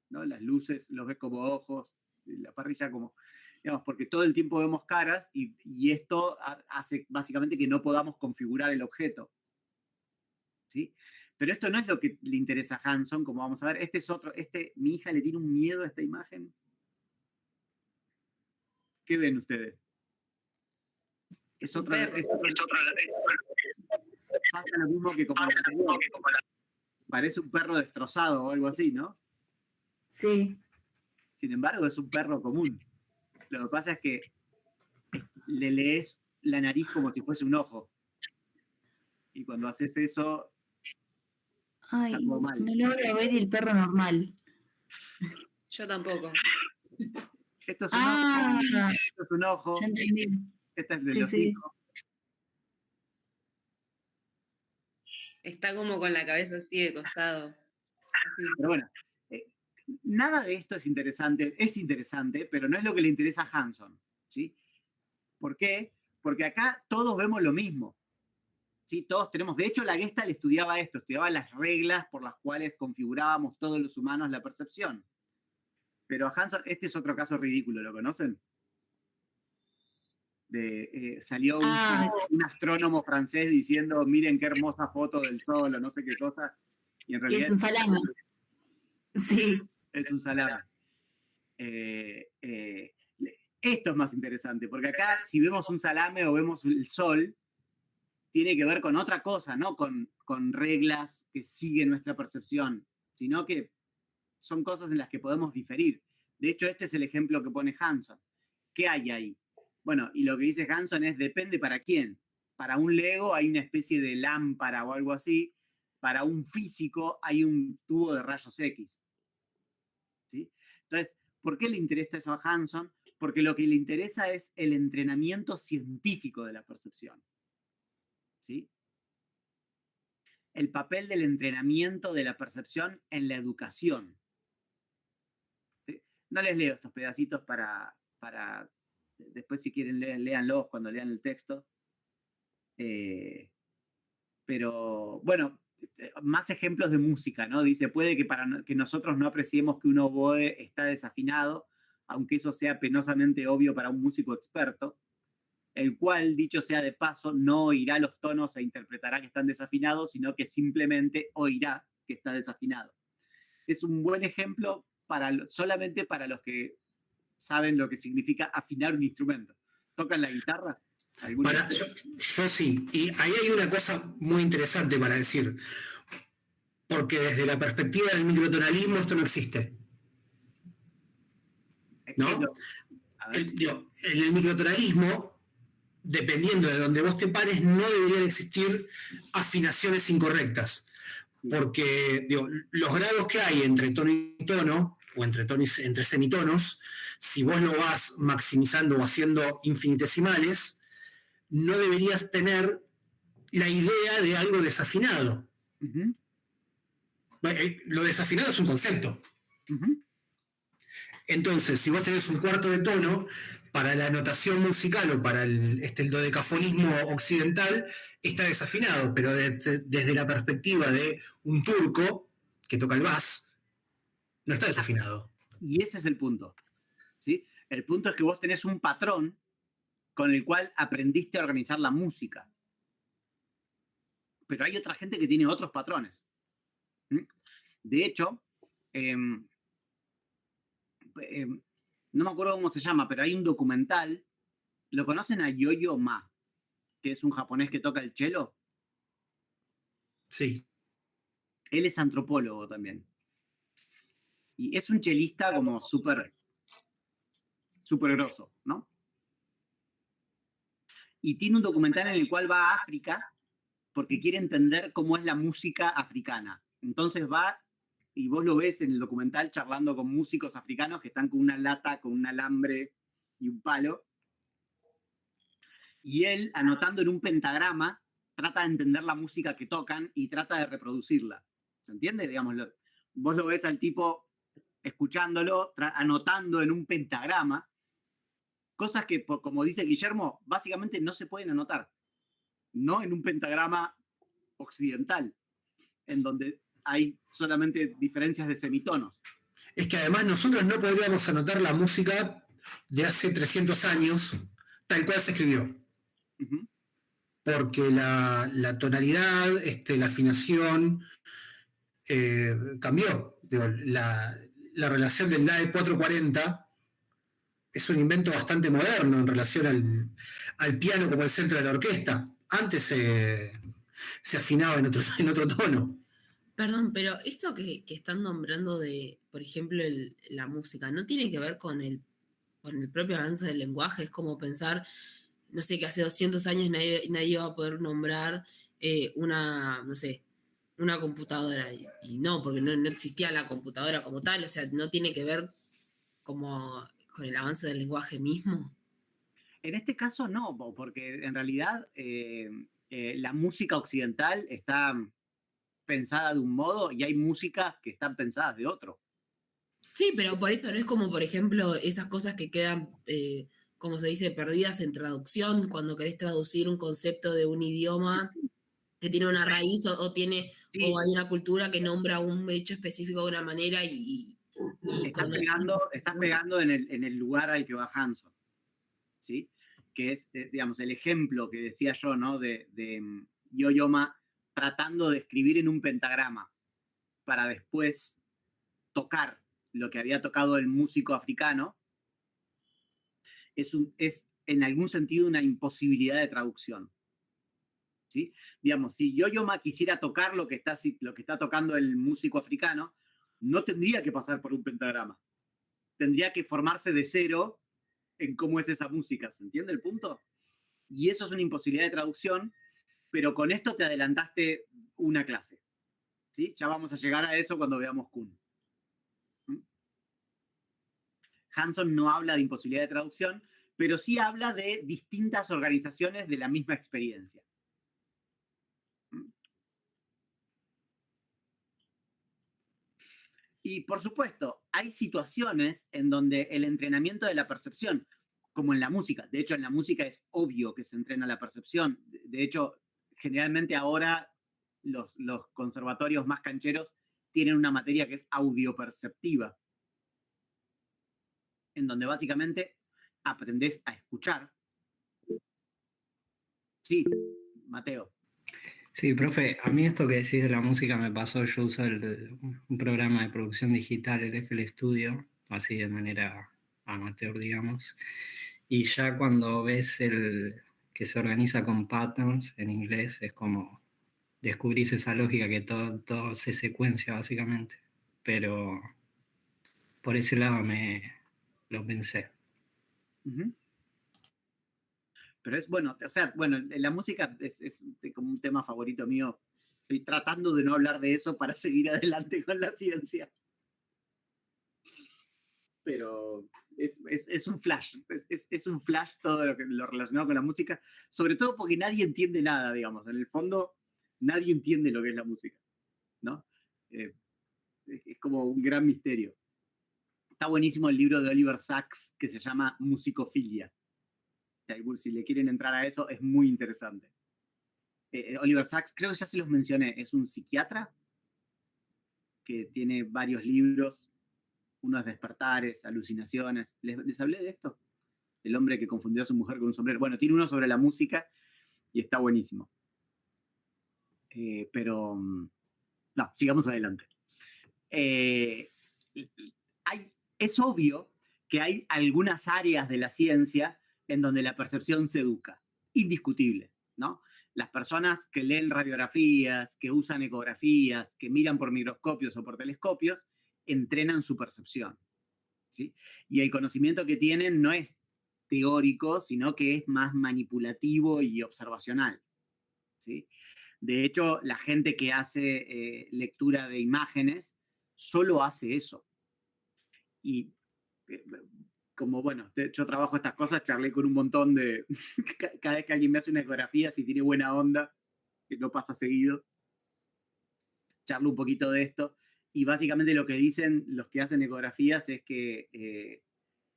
¿no? Las luces los ves como ojos, la parrilla como... Digamos, porque todo el tiempo vemos caras y esto hace básicamente que no podamos configurar el objeto. ¿Sí? Pero esto no es lo que le interesa a Hanson, como vamos a ver. Este es otro. Mi hija le tiene un miedo a esta imagen. ¿Qué ven ustedes? Es otro. Pasa lo mismo que como el anterior. Parece un perro destrozado o algo así, ¿no? Sí. Sin embargo, es un perro común. Lo que pasa es que le lees la nariz como si fuese un ojo. Y cuando haces eso... Ay, no logro ver el perro normal. Yo tampoco. Esto es un ojo. Esto es un ojo. Ya entendí. Este es de los hijos. Está como con la cabeza así de costado. Así. Pero bueno, nada de esto es interesante. Es interesante, pero no es lo que le interesa a Hanson. ¿Sí? ¿Por qué? Porque acá todos vemos lo mismo. ¿Sí? Todos tenemos, de hecho la Gestalt estudiaba esto, estudiaba las reglas por las cuales configurábamos todos los humanos la percepción. Pero a Hanson, este es otro caso ridículo, ¿lo conocen? Salió un astrónomo francés diciendo, miren qué hermosa foto del sol o no sé qué cosa, y en realidad... Y es un salame. Sí. Es un salame. Esto es más interesante, porque acá si vemos un salame o vemos el sol, tiene que ver con otra cosa, no con reglas que siguen nuestra percepción, sino que son cosas en las que podemos diferir. De hecho, este es el ejemplo que pone Hanson. ¿Qué hay ahí? Bueno, y lo que dice Hanson es, depende para quién. Para un Lego hay una especie de lámpara o algo así. Para un físico hay un tubo de rayos X. ¿Sí? Entonces, ¿por qué le interesa eso a Hanson? Porque lo que le interesa es el entrenamiento científico de la percepción. ¿Sí? El papel del entrenamiento de la percepción en la educación. ¿Sí? No les leo estos pedacitos para después si quieren léanlos cuando lean el texto. Pero bueno, más ejemplos de música, ¿no? Dice, puede que para que nosotros no apreciemos que un oboe está desafinado, aunque eso sea penosamente obvio para un músico experto, el cual, dicho sea de paso, no oirá los tonos e interpretará que están desafinados, sino que simplemente oirá que está desafinado. Es un buen ejemplo solamente para los que saben lo que significa afinar un instrumento. ¿Tocan la guitarra? Yo sí, y ahí hay una cosa muy interesante para decir, porque desde la perspectiva del microtonalismo esto no existe. ¿No? En el microtonalismo, dependiendo de donde vos te pares, no deberían existir afinaciones incorrectas, porque los grados que hay entre tono y tono, o entre semitonos, si vos lo vas maximizando o haciendo infinitesimales, no deberías tener la idea de algo desafinado. Ujú, Lo desafinado es un concepto. ujú. Entonces, si vos tenés un cuarto de tono, para la notación musical o para el dodecafonismo occidental, está desafinado, pero desde la perspectiva de un turco que toca el bass, no está desafinado. Y ese es el punto, ¿sí? El punto es que vos tenés un patrón con el cual aprendiste a organizar la música. Pero hay otra gente que tiene otros patrones. ¿Mm? De hecho, no me acuerdo cómo se llama, pero hay un documental. ¿Lo conocen a Yo-Yo Ma? Que es un japonés que toca el cello. Sí. Él es antropólogo también. Y es un chelista como súper grosso, ¿no? Y tiene un documental en el cual va a África porque quiere entender cómo es la música africana. Entonces va, y vos lo ves en el documental charlando con músicos africanos que están con una lata, con un alambre y un palo. Y él, anotando en un pentagrama, trata de entender la música que tocan y trata de reproducirla. ¿Se entiende? Digamos, vos lo ves al tipo escuchándolo, anotando en un pentagrama, cosas que, como dice Guillermo, básicamente no se pueden anotar. No en un pentagrama occidental, en donde hay solamente diferencias de semitonos. Es que además nosotros no podríamos anotar la música de hace 300 años tal cual se escribió. Uh-huh. Porque la tonalidad, la afinación cambió. Digo, la relación del DAE 440 es un invento bastante moderno en relación al piano como el centro de la orquesta. Antes se afinaba en otro tono. Perdón, pero esto que están nombrando de, por ejemplo, la música, ¿no tiene que ver con el propio avance del lenguaje? Es como pensar, no sé, que hace 200 años nadie iba a poder nombrar una computadora. Y no, porque no existía la computadora como tal, o sea, no tiene que ver como con el avance del lenguaje mismo. En este caso no, porque en realidad la música occidental está pensada de un modo y hay músicas que están pensadas de otro. Sí, pero por eso no es como, por ejemplo, esas cosas que quedan, como se dice, perdidas en traducción, cuando querés traducir un concepto de un idioma que tiene una raíz o tiene, sí, o hay una cultura que nombra un hecho específico de una manera y estás pegando en el lugar al que va Hanson, ¿sí? Que es, digamos, el ejemplo que decía yo, ¿no? De Yo-Yo Ma tratando de escribir en un pentagrama para después tocar lo que había tocado el músico africano, es en algún sentido una imposibilidad de traducción. ¿Sí? Digamos, si Yo-Yo Ma quisiera tocar lo que está tocando el músico africano, no tendría que pasar por un pentagrama. Tendría que formarse de cero en cómo es esa música. ¿Se entiende el punto? Y eso es una imposibilidad de traducción, pero con esto te adelantaste una clase. ¿Sí? Ya vamos a llegar a eso cuando veamos Kuhn. Hanson no habla de imposibilidad de traducción, pero sí habla de distintas organizaciones de la misma experiencia. Y por supuesto, hay situaciones en donde el entrenamiento de la percepción, como en la música, de hecho en la música es obvio que se entrena la percepción, de hecho generalmente ahora los conservatorios más cancheros tienen una materia que es audioperceptiva, en donde básicamente aprendés a escuchar. Sí, Mateo. Sí, profe, a mí esto que decís de la música me pasó, yo uso un programa de producción digital, el FL Studio, así de manera amateur, digamos, y ya cuando ves que se organiza con patterns en inglés, es como descubrís esa lógica que todo se secuencia básicamente, pero por ese lado lo pensé. Uh-huh. Pero es bueno, o sea, bueno, la música es como un tema favorito mío. Estoy tratando de no hablar de eso para seguir adelante con la ciencia. Pero es un flash, es un flash todo lo relacionado con la música, sobre todo porque nadie entiende nada, digamos. En el fondo, nadie entiende lo que es la música, ¿no? Es como un gran misterio. Está buenísimo el libro de Oliver Sacks que se llama Musicofilia. Si le quieren entrar a eso, es muy interesante. Oliver Sacks, creo que ya se los mencioné, es un psiquiatra que tiene varios libros, unos despertares, alucinaciones. ¿Les hablé de esto? El hombre que confundió a su mujer con un sombrero. Bueno, tiene uno sobre la música y está buenísimo. Pero, no, sigamos adelante. Es obvio que hay algunas áreas de la ciencia en donde la percepción se educa, indiscutible, ¿no? Las personas que leen radiografías, que usan ecografías, que miran por microscopios o por telescopios, entrenan su percepción, ¿sí? Y el conocimiento que tienen no es teórico, sino que es más manipulativo y observacional, ¿sí? De hecho, la gente que hace lectura de imágenes solo hace eso. Y como, bueno, yo trabajo estas cosas, charlé con un montón de... Cada vez que alguien me hace una ecografía, si tiene buena onda, que no pasa seguido, charlo un poquito de esto. Y básicamente lo que dicen los que hacen ecografías es que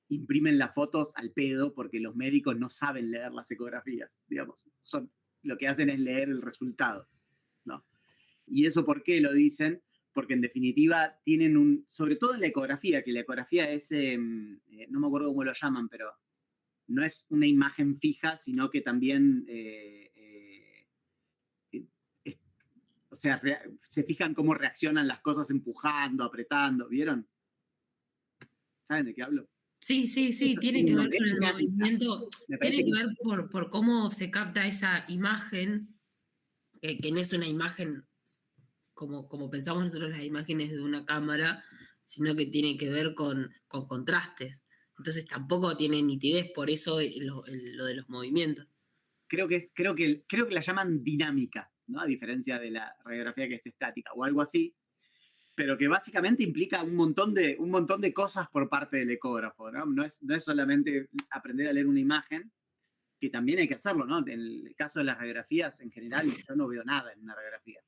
imprimen las fotos al pedo porque los médicos no saben leer las ecografías, digamos. Lo que hacen es leer el resultado, ¿no? ¿Y eso por qué lo dicen? Porque en definitiva tienen sobre todo en la ecografía, que la ecografía es, no me acuerdo cómo lo llaman, pero no es una imagen fija, sino que también, o sea, se fijan cómo reaccionan las cosas empujando, apretando, ¿vieron? ¿Saben de qué hablo? Sí, tiene que ver con el movimiento, tiene que ver por cómo se capta esa imagen, que no es una imagen como pensamos nosotros las imágenes de una cámara, sino que tiene que ver con contrastes. Entonces tampoco tiene nitidez, por eso lo de los movimientos. Creo que la llaman dinámica, ¿no? A diferencia de la radiografía que es estática o algo así, pero que básicamente implica un montón de cosas por parte del ecógrafo, ¿no? No es solamente aprender a leer una imagen, que también hay que hacerlo, ¿no? En el caso de las radiografías, en general, yo no veo nada en una radiografía.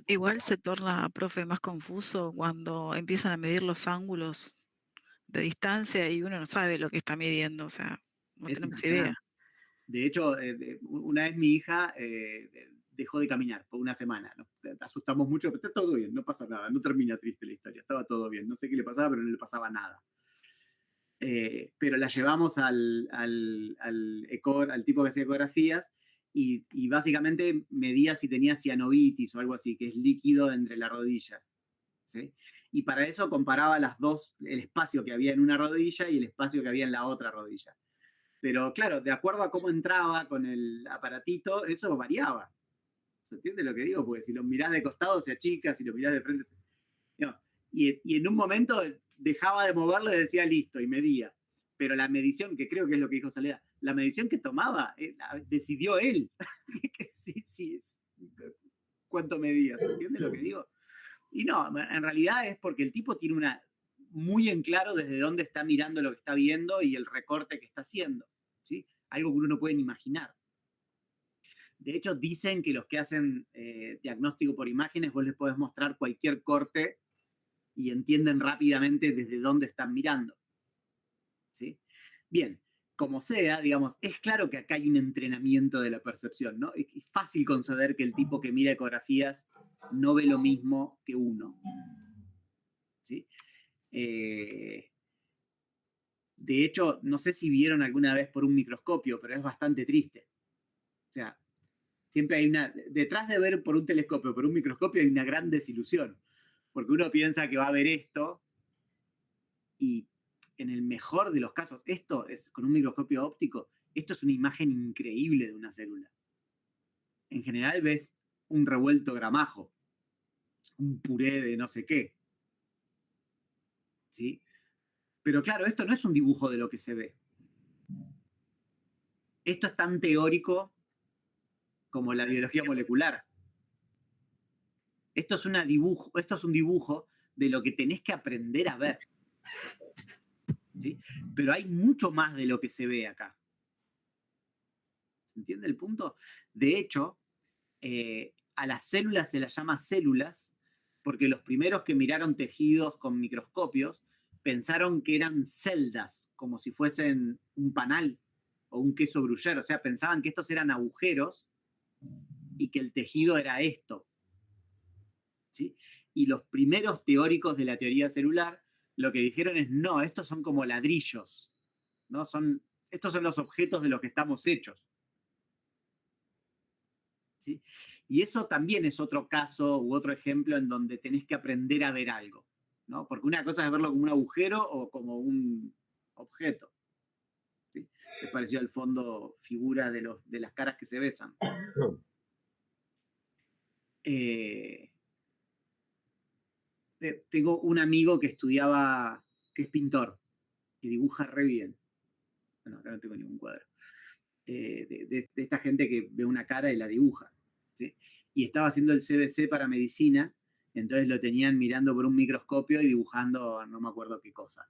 Igual se torna, profe, más confuso cuando empiezan a medir los ángulos de distancia y uno no sabe lo que está midiendo, o sea, no tenemos idea. De hecho, una vez mi hija dejó de caminar por una semana. Nos asustamos mucho, pero está todo bien, no pasa nada, no termina triste la historia, estaba todo bien. No sé qué le pasaba, pero no le pasaba nada. Pero la llevamos al tipo que hacía ecografías y básicamente medía si tenía cianovitis o algo así, que es líquido entre la rodilla, ¿sí? Y para eso comparaba el espacio que había en una rodilla y el espacio que había en la otra rodilla. Pero claro, de acuerdo a cómo entraba con el aparatito, eso variaba. ¿Se entiende lo que digo? Porque si lo mirás de costado se achica, si lo mirás de frente no. Y en un momento dejaba de moverlo y decía listo, y medía. Pero la medición, que creo que es lo que dijo Soledad, la medición que tomaba, decidió él. sí, cuánto medía, ¿se entiende lo que digo? Y no, en realidad es porque el tipo tiene muy en claro desde dónde está mirando lo que está viendo y el recorte que está haciendo, ¿sí? Algo que uno no puede ni imaginar. De hecho, dicen que los que hacen diagnóstico por imágenes, vos les podés mostrar cualquier corte y entienden rápidamente desde dónde están mirando, ¿sí? Bien, como sea, digamos, es claro que acá hay un entrenamiento de la percepción, ¿no? Es fácil conceder que el tipo que mira ecografías no ve lo mismo que uno, ¿sí? De hecho, no sé si vieron alguna vez por un microscopio, pero es bastante triste. O sea, siempre hay detrás de ver por un telescopio, por un microscopio, hay una gran desilusión. Porque uno piensa que va a ver esto y en el mejor de los casos, esto es con un microscopio óptico, esto es una imagen increíble de una célula. En general ves un revuelto gramajo, un puré de no sé qué. ¿Sí? Pero claro, esto no es un dibujo de lo que se ve. Esto es tan teórico como la biología molecular. Esto es un dibujo de lo que tenés que aprender a ver. ¿sí? Pero hay mucho más de lo que se ve acá. ¿Se entiende el punto? De hecho, a las células se las llama células porque los primeros que miraron tejidos con microscopios pensaron que eran celdas, como si fuesen un panal o un queso gruyère. O sea, pensaban que estos eran agujeros y que el tejido era esto. ¿Sí? Y los primeros teóricos de la teoría celular lo que dijeron es, no, estos son como ladrillos, ¿no? Estos son los objetos de los que estamos hechos. ¿Sí? Y eso también es otro caso u otro ejemplo en donde tenés que aprender a ver algo, ¿no? Porque una cosa es verlo como un agujero o como un objeto. ¿Sí? Es parecido al fondo figura de las caras que se besan. Tengo un amigo que estudiaba, que es pintor, que dibuja re bien. Bueno, acá no tengo ningún cuadro. De esta gente que ve una cara y la dibuja. ¿Sí? Y estaba haciendo el CBC para medicina, entonces lo tenían mirando por un microscopio y dibujando no me acuerdo qué cosa.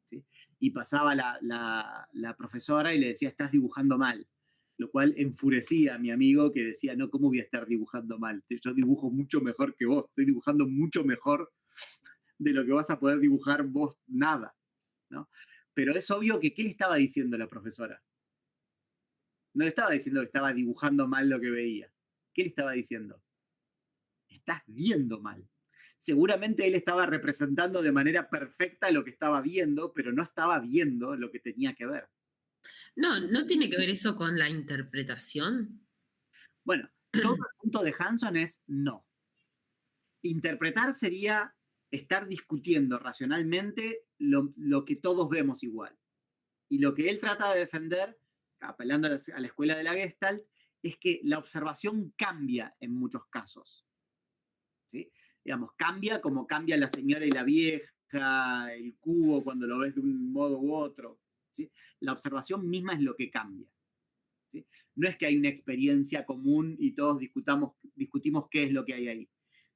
¿Sí? Y pasaba la profesora y le decía, estás dibujando mal. Lo cual enfurecía a mi amigo que decía, no, ¿cómo voy a estar dibujando mal? Yo dibujo mucho mejor que vos, estoy dibujando mucho mejor de lo que vas a poder dibujar vos, nada, ¿no? Pero es obvio que, ¿qué le estaba diciendo la profesora? No le estaba diciendo que estaba dibujando mal lo que veía. ¿Qué le estaba diciendo? Estás viendo mal. Seguramente él estaba representando de manera perfecta lo que estaba viendo, pero no estaba viendo lo que tenía que ver. No, ¿no tiene que ver eso con la interpretación? Bueno, todo el punto de Hanson es no. Interpretar sería estar discutiendo racionalmente lo que todos vemos igual. Y lo que él trata de defender, apelando a la escuela de la Gestalt, es que la observación cambia en muchos casos. ¿Sí? Digamos, cambia como cambia la señora y la vieja, el cubo cuando lo ves de un modo u otro. ¿Sí? La observación misma es lo que cambia. ¿Sí? No es que hay una experiencia común y todos discutimos qué es lo que hay ahí,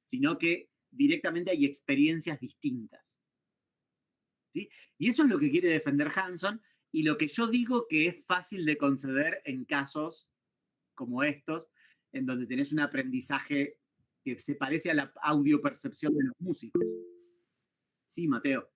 sino que directamente hay experiencias distintas. ¿Sí? Y eso es lo que quiere defender Hanson, y lo que yo digo que es fácil de conceder en casos como estos, en donde tenés un aprendizaje que se parece a la audiopercepción de los músicos. Sí, Mateo.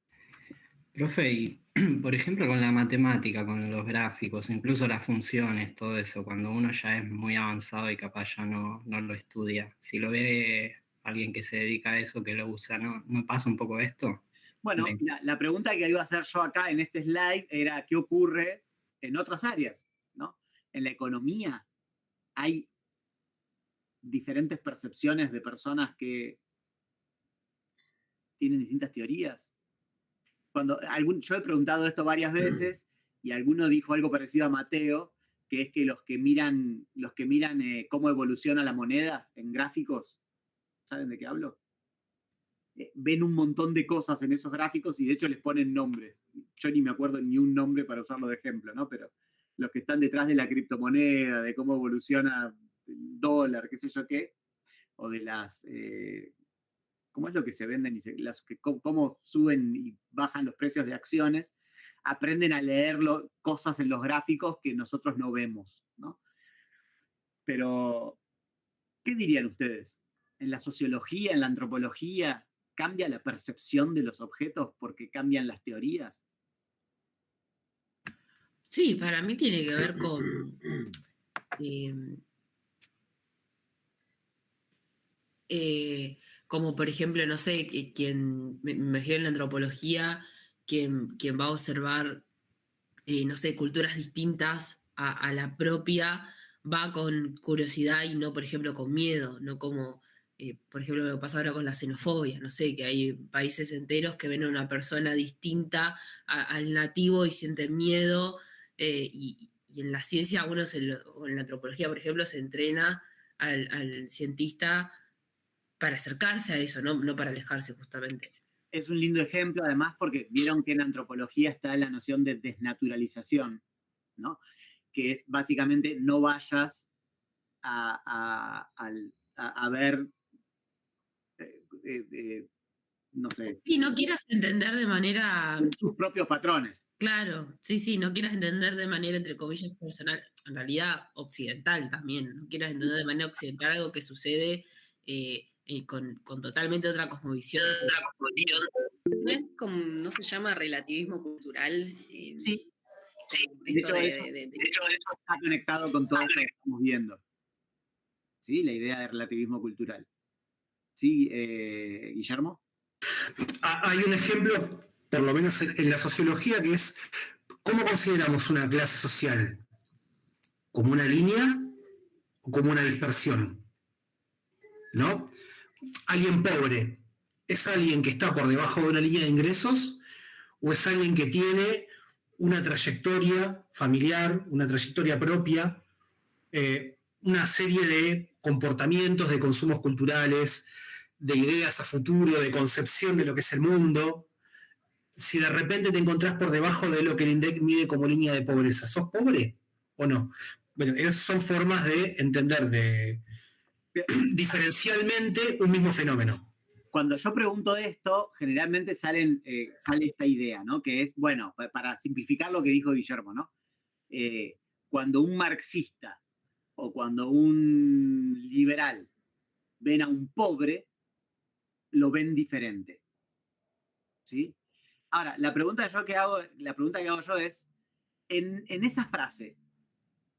Profe, y por ejemplo con la matemática, con los gráficos, incluso las funciones, todo eso, cuando uno ya es muy avanzado y capaz ya no lo estudia, si lo ve alguien que se dedica a eso, que lo usa, ¿no pasa un poco esto? Bueno, la pregunta que iba a hacer yo acá en este slide era ¿qué ocurre en otras áreas? ¿No? En la economía hay diferentes percepciones de personas que tienen distintas teorías. Yo he preguntado esto varias veces y alguno dijo algo parecido a Mateo, que es que los que miran cómo evoluciona la moneda en gráficos, ¿saben de qué hablo? Ven un montón de cosas en esos gráficos y de hecho les ponen nombres. Yo ni me acuerdo ni un nombre para usarlo de ejemplo, ¿no? Pero los que están detrás de la criptomoneda, de cómo evoluciona el dólar, qué sé yo qué, o de las... ¿cómo es lo que se venden? Cómo suben y bajan los precios de acciones, aprenden a leer cosas en los gráficos que nosotros no vemos, ¿no? Pero, ¿qué dirían ustedes? ¿En la sociología, en la antropología, cambia la percepción de los objetos porque cambian las teorías? Sí, para mí tiene que ver con... como por ejemplo, no sé, me imagino en la antropología, quien va a observar, no sé, culturas distintas a la propia, va con curiosidad y no, por ejemplo, con miedo, no como, por ejemplo, lo que pasa ahora con la xenofobia, no sé, que hay países enteros que ven a una persona distinta al nativo y sienten miedo, y en la ciencia, o en la antropología, por ejemplo, se entrena al cientista para acercarse a eso, no para alejarse justamente. Es un lindo ejemplo, además, porque vieron que en antropología está la noción de desnaturalización, ¿no? Que es básicamente no vayas a ver no sé, Y no quieras entender de manera, tus propios patrones. claro, sí, no quieras entender de manera, entre comillas, personal, en realidad occidental también, no quieras entender de manera occidental algo que sucede con totalmente otra cosmovisión. No es como, no se llama relativismo cultural. Sí, de Esto hecho, eso está conectado con todo esto que estamos viendo. ¿Sí? La idea de relativismo cultural. ¿Sí, Guillermo? Hay un ejemplo, por lo menos en la sociología, que es ¿cómo consideramos una clase social? ¿Como una línea o como una dispersión? ¿No? Alguien pobre, ¿es alguien que está por debajo de una línea de ingresos o es alguien que tiene una trayectoria familiar, una trayectoria propia, una serie de comportamientos, de consumos culturales, de ideas a futuro, de concepción de lo que es el mundo? Si de repente te encontrás por debajo de lo que el INDEC mide como línea de pobreza, ¿sos pobre o no? Bueno, esas son formas de entender diferencialmente un mismo fenómeno. Cuando yo pregunto esto, generalmente sale esta idea, ¿no? Que es, bueno, para simplificar lo que dijo Guillermo, ¿no? Cuando un marxista o cuando un liberal ven a un pobre, lo ven diferente. ¿Sí? Ahora, la pregunta que hago yo es, en esa frase,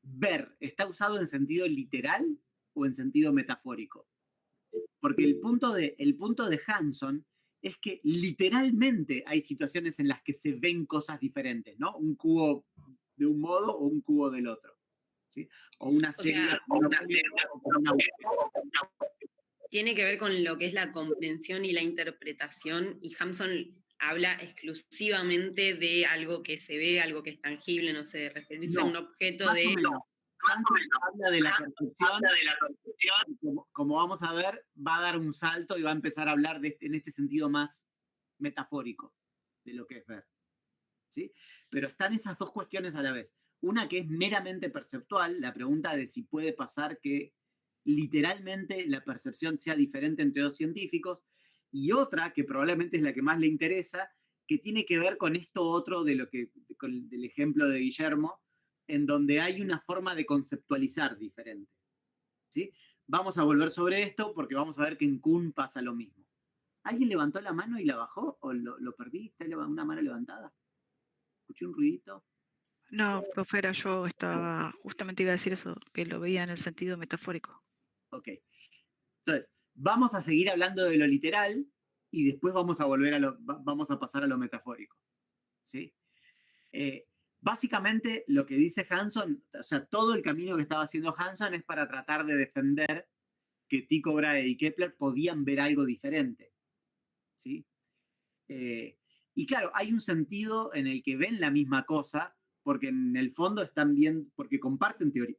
ver, ¿está usado en sentido literal o en sentido metafórico? Porque el punto de Hanson es que literalmente hay situaciones en las que se ven cosas diferentes, ¿no? Un cubo de un modo o un cubo del otro. ¿Sí? O una célula tiene que ver con lo que es la comprensión y la interpretación, y Hampson habla exclusivamente de algo que se ve, algo que es tangible, no sé, referirse a un objeto de... Hampson habla de la percepción, como vamos a ver, va a dar un salto y va a empezar a hablar en este sentido más metafórico de lo que es ver. ¿Sí? Pero están esas dos cuestiones a la vez. Una que es meramente perceptual, la pregunta de si puede pasar que literalmente la percepción sea diferente entre dos científicos, y otra que probablemente es la que más le interesa, que tiene que ver con esto otro del ejemplo de Guillermo, en donde hay una forma de conceptualizar diferente. ¿Sí? Vamos a volver sobre esto porque vamos a ver que en Kuhn pasa lo mismo. ¿Alguien levantó la mano y la bajó? ¿O lo perdí? ¿Está una mano levantada? ¿Escuché un ruidito? No, profe, yo justamente iba a decir eso, que lo veía en el sentido metafórico. Ok. Entonces, vamos a seguir hablando de lo literal y después vamos a pasar a lo metafórico. ¿Sí? Básicamente, lo que dice Hanson, o sea, todo el camino que estaba haciendo Hanson es para tratar de defender que Tycho Brahe y Kepler podían ver algo diferente. ¿Sí? Y claro, hay un sentido en el que ven la misma cosa, porque en el fondo están bien, porque comparten teoría,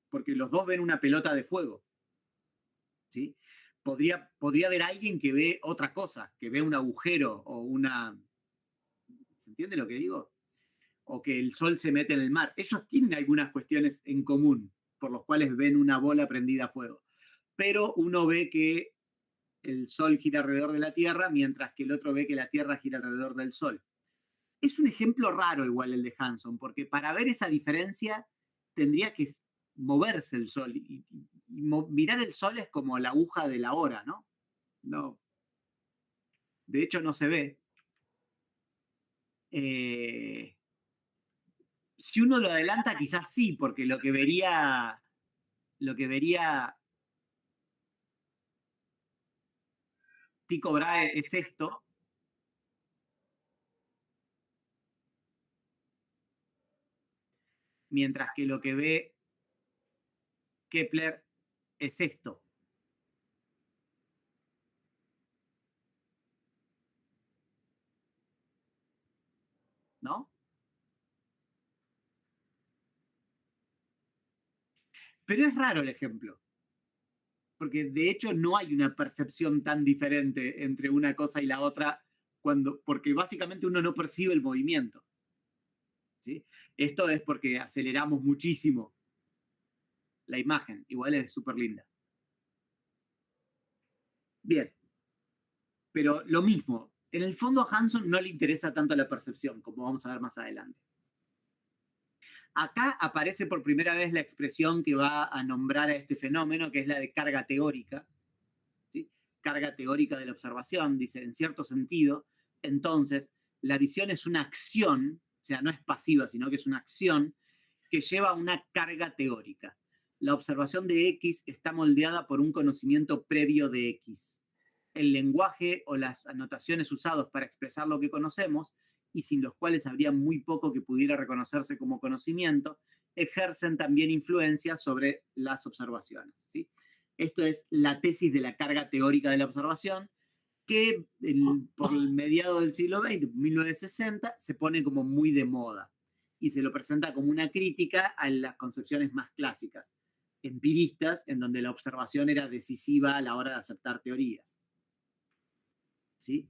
porque los dos ven una pelota de fuego. ¿Sí? Podría haber alguien que ve otra cosa, que ve un agujero o una... ¿Se entiende lo que digo? O que el sol se mete en el mar. Ellos tienen algunas cuestiones en común, por los cuales ven una bola prendida a fuego. Pero uno ve que el sol gira alrededor de la Tierra, mientras que el otro ve que la Tierra gira alrededor del sol. Es un ejemplo raro igual el de Hanson, porque para ver esa diferencia tendría que moverse el sol. Y mirar el sol es como la aguja de la hora, ¿no? No. De hecho, no se ve. Si uno lo adelanta, quizás sí, porque lo que vería Tycho Brahe es esto. Mientras que lo que ve Kepler es esto. ¿No? Pero es raro el ejemplo. Porque de hecho no hay una percepción tan diferente entre una cosa y la otra, porque básicamente uno no percibe el movimiento. ¿Sí? Esto es porque aceleramos muchísimo la imagen. Igual es súper linda. Bien. Pero lo mismo, en el fondo a Hanson no le interesa tanto la percepción, como vamos a ver más adelante. Acá aparece por primera vez la expresión que va a nombrar a este fenómeno, que es la de carga teórica. ¿Sí? Carga teórica de la observación, dice, en cierto sentido. Entonces, la visión es una acción, o sea, no es pasiva, sino que es una acción que lleva una carga teórica. La observación de X está moldeada por un conocimiento previo de X. El lenguaje o las anotaciones usados para expresar lo que conocemos, y sin los cuales habría muy poco que pudiera reconocerse como conocimiento, ejercen también influencia sobre las observaciones. ¿Sí? Esto es la tesis de la carga teórica de la observación, que por el mediado del siglo XX, 1960, se pone como muy de moda y se lo presenta como una crítica a las concepciones más clásicas, empiristas, en donde la observación era decisiva a la hora de aceptar teorías. ¿Sí?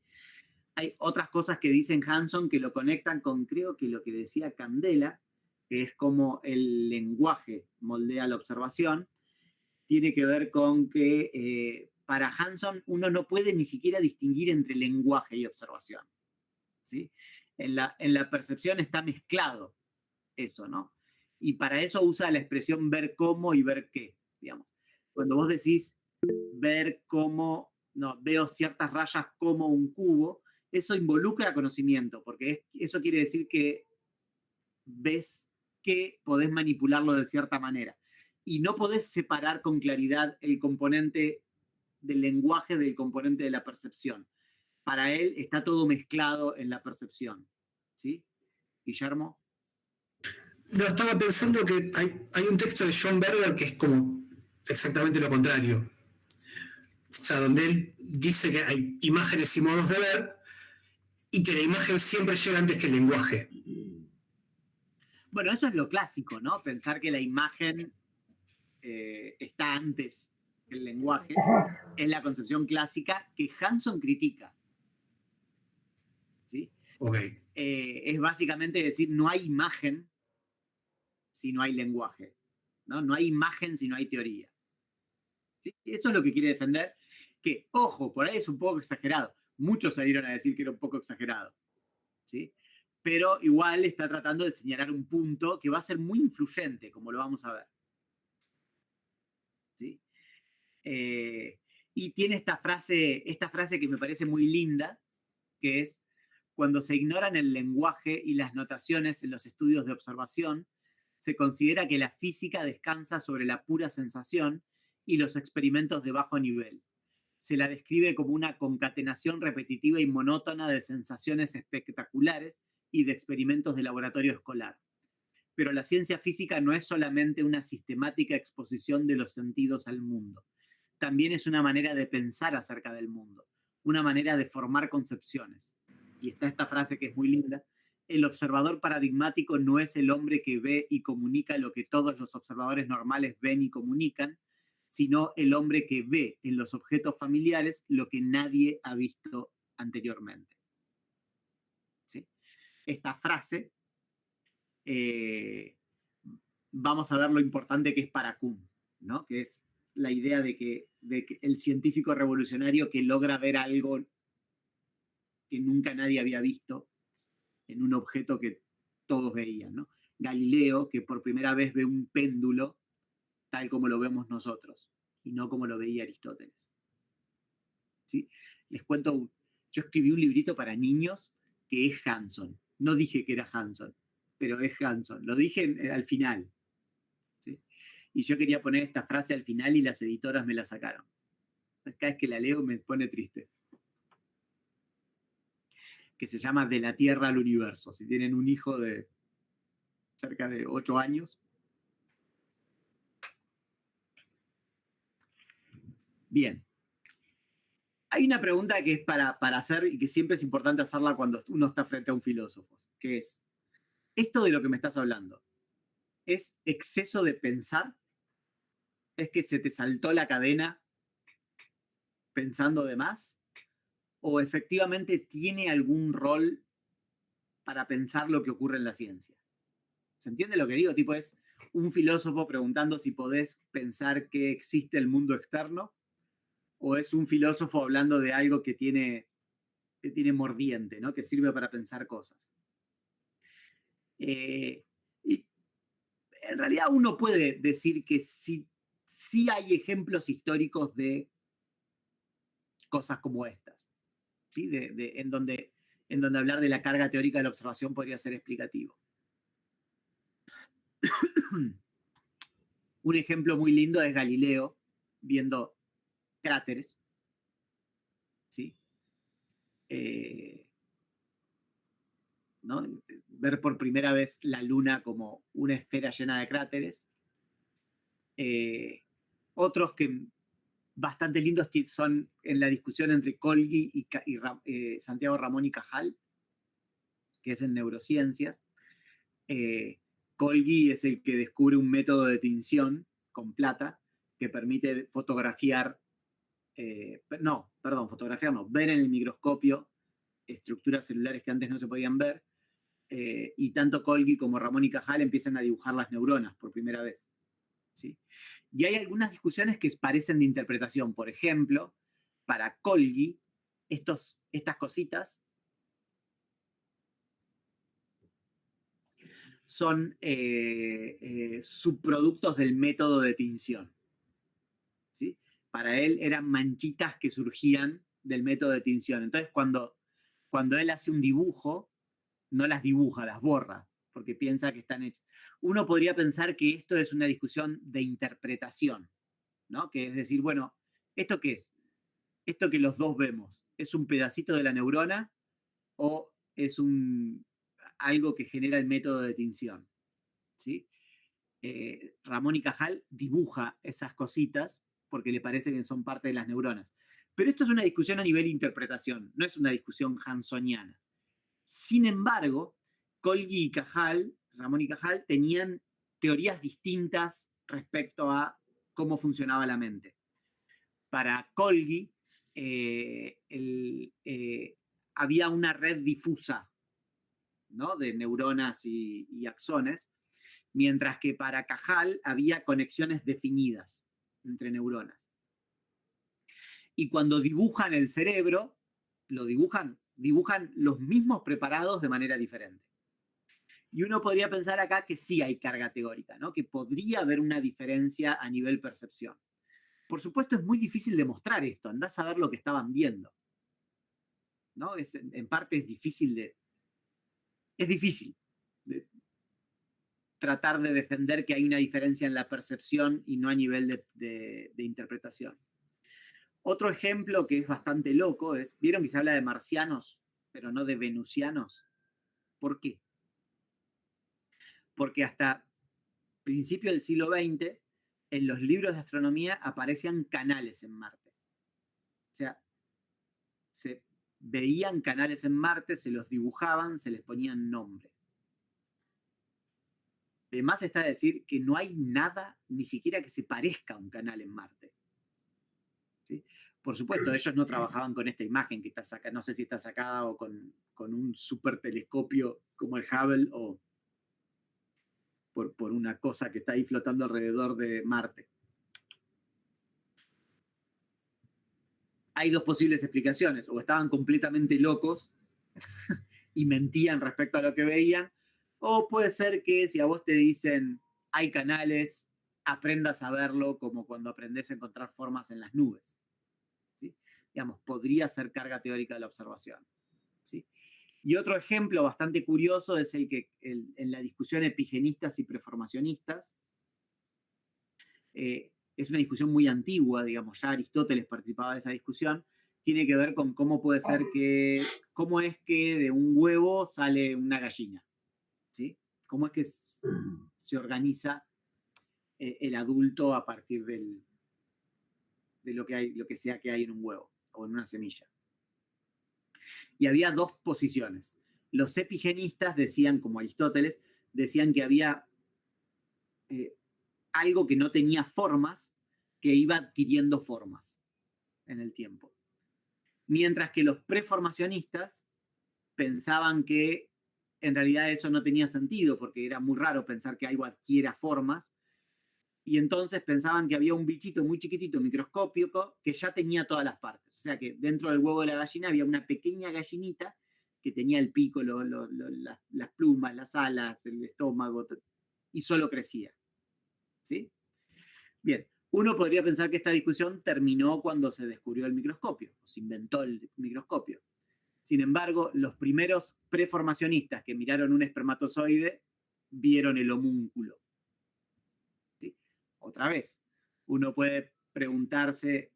Hay otras cosas que dicen Hanson que lo conectan con, creo que lo que decía Candela, que es como el lenguaje moldea la observación. Tiene que ver con que para Hanson uno no puede ni siquiera distinguir entre lenguaje y observación. ¿Sí? En la percepción está mezclado eso, ¿no? Y para eso usa la expresión ver cómo y ver qué, digamos. Cuando vos decís ver cómo, no, veo ciertas rayas como un cubo, eso involucra conocimiento, porque eso quiere decir que ves que podés manipularlo de cierta manera. Y no podés separar con claridad el componente del lenguaje del componente de la percepción. Para él está todo mezclado en la percepción. ¿Sí? Guillermo. No, estaba pensando que hay un texto de John Berger que es como exactamente lo contrario. O sea, donde él dice que hay imágenes y modos de ver y que la imagen siempre llega antes que el lenguaje. Bueno, eso es lo clásico, ¿no? Pensar que la imagen está antes que el lenguaje. Es la concepción clásica que Hanson critica. ¿Sí? Okay. Es básicamente decir, no hay imagen si no hay lenguaje. ¿No? No hay imagen si no hay teoría. ¿Sí? Eso es lo que quiere defender. Que, ojo, por ahí es un poco exagerado. Muchos salieron a decir que era un poco exagerado. ¿Sí? Pero igual está tratando de señalar un punto que va a ser muy influyente, como lo vamos a ver. ¿Sí? Y tiene esta frase que me parece muy linda, que es: cuando se ignoran el lenguaje y las notaciones en los estudios de observación, se considera que la física descansa sobre la pura sensación y los experimentos de bajo nivel. Se la describe como una concatenación repetitiva y monótona de sensaciones espectaculares y de experimentos de laboratorio escolar. Pero la ciencia física no es solamente una sistemática exposición de los sentidos al mundo. También es una manera de pensar acerca del mundo, una manera de formar concepciones. Y está esta frase que es muy linda: el observador paradigmático no es el hombre que ve y comunica lo que todos los observadores normales ven y comunican, sino el hombre que ve en los objetos familiares lo que nadie ha visto anteriormente. ¿Sí? Esta frase, vamos a ver lo importante que es para Kuhn, ¿no? Que es la idea de que el científico revolucionario que logra ver algo que nunca nadie había visto en un objeto que todos veían, ¿no? Galileo, que por primera vez ve un péndulo tal como lo vemos nosotros, y no como lo veía Aristóteles. ¿Sí? Les cuento, yo escribí un librito para niños que es Hanson. No dije que era Hanson, pero es Hanson. Lo dije al final. ¿Sí? Y yo quería poner esta frase al final y las editoras me la sacaron. Cada vez que la leo me pone triste. Que se llama De la Tierra al Universo. Si tienen un hijo de cerca de 8 años. Bien. Hay una pregunta que es para hacer y que siempre es importante hacerla cuando uno está frente a un filósofo, que es: ¿esto de lo que me estás hablando es exceso de pensar? ¿Es que se te saltó la cadena pensando de más? ¿O efectivamente tiene algún rol para pensar lo que ocurre en la ciencia? ¿Se entiende lo que digo? Tipo, es un filósofo preguntando si podés pensar que existe el mundo externo, o es un filósofo hablando de algo que tiene que tiene mordiente, ¿no? Que sirve para pensar cosas. Y en realidad uno puede decir que sí hay ejemplos históricos de cosas como estas, ¿sí? En donde hablar de la carga teórica de la observación podría ser explicativo. Un ejemplo muy lindo es Galileo viendo cráteres, ¿sí? ¿No? Ver por primera vez la Luna como una esfera llena de cráteres. Otros que bastante lindos son en la discusión entre Colgi y Santiago Ramón y Cajal, que es en neurociencias. Colgi es el que descubre un método de tinción con plata que permite fotografiar, ver en el microscopio estructuras celulares que antes no se podían ver, y tanto Colgi como Ramón y Cajal empiezan a dibujar las neuronas por primera vez, ¿sí? Y hay algunas discusiones que parecen de interpretación. Por ejemplo, para Colgi, estas cositas son subproductos del método de tinción, ¿sí? Para él eran manchitas que surgían del método de tinción. Entonces, cuando él hace un dibujo, no las dibuja, las borra, porque piensa que están hechas. Uno podría pensar que esto es una discusión de interpretación, ¿no? Que es decir, bueno, ¿esto qué es? Esto que los dos vemos, ¿es un pedacito de la neurona o es algo que genera el método de tinción? ¿Sí? Ramón y Cajal dibuja esas cositas porque le parece que son parte de las neuronas. Pero esto es una discusión a nivel de interpretación, no es una discusión hansoniana. Sin embargo, Colgi y Cajal, Ramón y Cajal, tenían teorías distintas respecto a cómo funcionaba la mente. Para Colgi, había una red difusa, ¿no? De neuronas y axones, mientras que para Cajal había conexiones definidas entre neuronas. Y cuando dibujan el cerebro, lo dibujan los mismos preparados de manera diferente. Y uno podría pensar acá que sí hay carga teórica, ¿no? Que podría haber una diferencia a nivel percepción. Por supuesto, es muy difícil demostrar esto. Andás a ver lo que estaban viendo, ¿no? En parte es difícil de tratar de defender que hay una diferencia en la percepción y no a nivel de interpretación. Otro ejemplo que es bastante loco es, ¿vieron que se habla de marcianos, pero no de venusianos? ¿Por qué? Porque hasta principios del siglo XX, en los libros de astronomía aparecían canales en Marte. O sea, se veían canales en Marte, se los dibujaban, se les ponían nombre. Además está decir que no hay nada, ni siquiera que se parezca a un canal en Marte. ¿Sí? Por supuesto, ellos no trabajaban con esta imagen que está sacada, no sé si está sacada o con un super telescopio como el Hubble o por una cosa que está ahí flotando alrededor de Marte. Hay dos posibles explicaciones: o estaban completamente locos y mentían respecto a lo que veían, o puede ser que si a vos te dicen hay canales, aprendas a verlo como cuando aprendes a encontrar formas en las nubes. ¿Sí? Digamos, podría ser carga teórica de la observación. ¿Sí? Y otro ejemplo bastante curioso es el que en la discusión epigenistas y preformacionistas, es una discusión muy antigua, digamos, ya Aristóteles participaba de esa discusión, tiene que ver con cómo puede ser cómo es que de un huevo sale una gallina, ¿sí? Cómo es que se organiza el adulto a partir de lo que sea que hay en un huevo o en una semilla. Y había dos posiciones. Los epigenistas decían, como Aristóteles, decían que había algo que no tenía formas, que iba adquiriendo formas en el tiempo. Mientras que los preformacionistas pensaban que en realidad eso no tenía sentido, porque era muy raro pensar que algo adquiera formas, Y entonces pensaban que había un bichito muy chiquitito, microscópico, que ya tenía todas las partes. O sea que dentro del huevo de la gallina había una pequeña gallinita que tenía el pico, las plumas, las alas, el estómago, y solo crecía. ¿Sí? Bien, uno podría pensar que esta discusión terminó cuando se descubrió el microscopio, o se inventó el microscopio. Sin embargo, los primeros preformacionistas que miraron un espermatozoide vieron el homúnculo. ¿Sí? Otra vez, uno puede preguntarse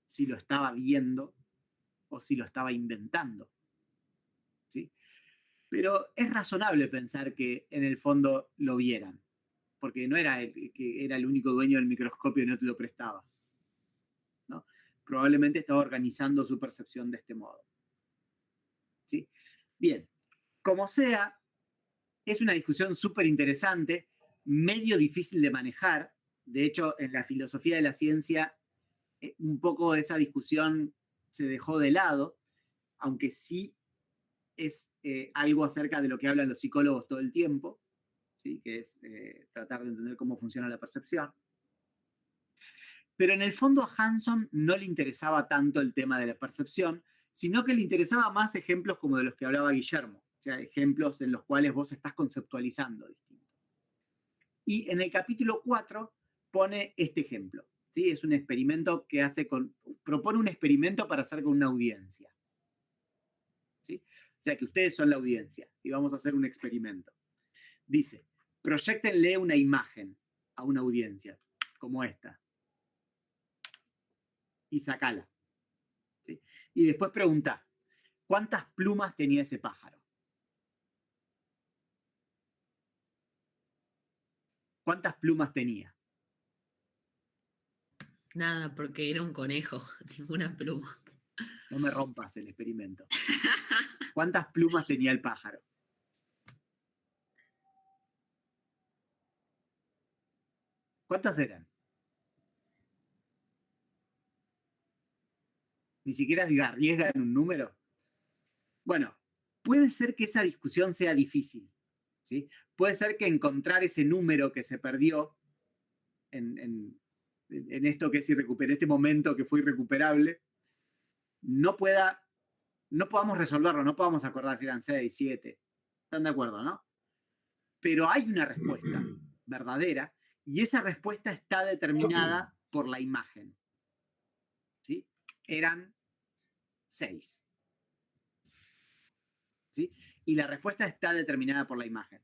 si lo estaba viendo o si lo estaba inventando. ¿Sí? Pero es razonable pensar que en el fondo lo vieran, porque no era el que era el único dueño del microscopio y no te lo prestaba, ¿no? Probablemente estaba organizando su percepción de este modo. ¿Sí? Bien, como sea, es una discusión súper interesante, medio difícil de manejar. De hecho, en la filosofía de la ciencia, un poco esa discusión se dejó de lado, aunque sí es algo acerca de lo que hablan los psicólogos todo el tiempo, ¿sí? Que es tratar de entender cómo funciona la percepción. Pero en el fondo a Hanson no le interesaba tanto el tema de la percepción, sino que le interesaba más ejemplos como de los que hablaba Guillermo, o sea, ejemplos en los cuales vos estás conceptualizando distinto. Y en el capítulo 4 pone este ejemplo, ¿sí? Es un experimento que propone un experimento para hacer con una audiencia, ¿sí? O sea que ustedes son la audiencia y vamos a hacer un experimento. Dice, proyéctenle una imagen a una audiencia, como esta, y sacala. ¿Sí? Y después pregunta, ¿cuántas plumas tenía ese pájaro? ¿Cuántas plumas tenía? Nada, porque era un conejo, ninguna pluma. No me rompas el experimento. ¿Cuántas plumas tenía el pájaro? ¿Cuántas eran? Ni siquiera arriesgan un número. Bueno, puede ser que esa discusión sea difícil, ¿sí? Puede ser que encontrar ese número que se perdió en esto que es irrecuperable, este momento que fue irrecuperable, no podamos resolverlo, no podamos acordar si eran 6, 7. ¿Están de acuerdo, no? Pero hay una respuesta verdadera y esa respuesta está determinada por la imagen. ¿Sí? Eran 6. ¿Sí? Y la respuesta está determinada por la imagen.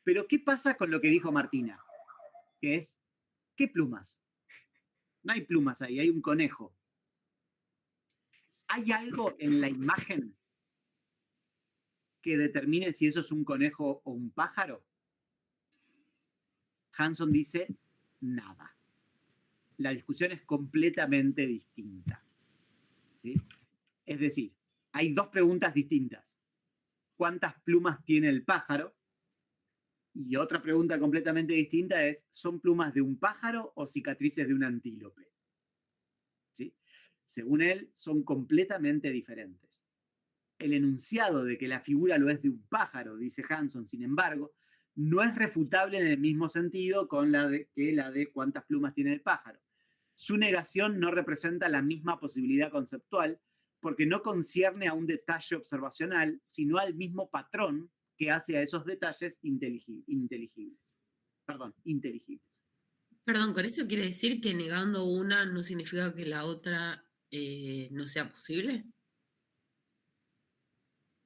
Pero ¿qué pasa con lo que dijo Martina? Que es, ¿qué plumas? No hay plumas ahí, hay un conejo. ¿Hay algo en la imagen que determine si eso es un conejo o un pájaro? Hanson dice, nada. La discusión es completamente distinta. ¿Sí? Es decir, hay dos preguntas distintas. ¿Cuántas plumas tiene el pájaro? Y otra pregunta completamente distinta es, ¿son plumas de un pájaro o cicatrices de un antílope? ¿Sí? Según él, son completamente diferentes. El enunciado de que la figura lo es de un pájaro, dice Hanson, sin embargo, no es refutable en el mismo sentido con la de cuántas plumas tiene el pájaro. Su negación no representa la misma posibilidad conceptual porque no concierne a un detalle observacional, sino al mismo patrón que hace a esos detalles inteligibles. Perdón, ¿con eso quiere decir que negando una no significa que la otra no sea posible?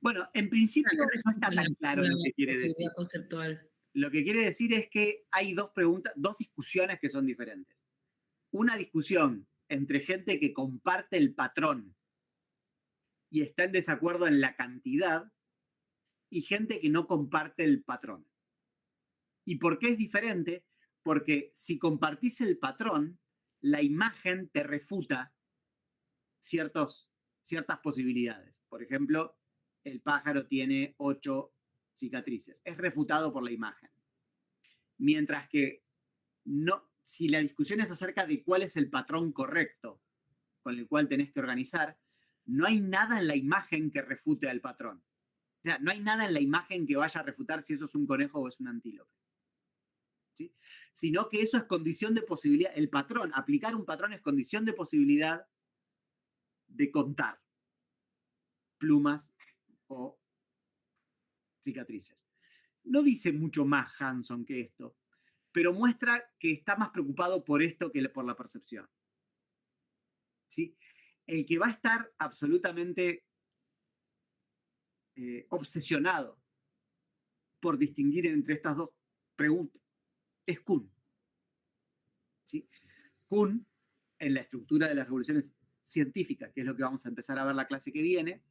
Bueno, en principio no está tan claro lo que quiere decir. Conceptual. Lo que quiere decir es que hay dos discusiones que son diferentes. Una discusión entre gente que comparte el patrón y está en desacuerdo en la cantidad, y gente que no comparte el patrón. ¿Y por qué es diferente? Porque si compartís el patrón, la imagen te refuta ciertas posibilidades. Por ejemplo, el pájaro tiene 8 cicatrices. Es refutado por la imagen. Mientras que si la discusión es acerca de cuál es el patrón correcto con el cual tenés que organizar, no hay nada en la imagen que refute al patrón. O sea, no hay nada en la imagen que vaya a refutar si eso es un conejo o es un antílope. ¿sí? Sino que eso es condición de posibilidad, el patrón, aplicar un patrón es condición de posibilidad de contar plumas o cicatrices. No dice mucho más Hanson que esto, pero muestra que está más preocupado por esto que por la percepción. ¿Sí? El que va a estar absolutamente obsesionado por distinguir entre estas dos preguntas es Kuhn. ¿Sí? Kuhn, en la estructura de las revoluciones científicas, que es lo que vamos a empezar a ver la clase que viene,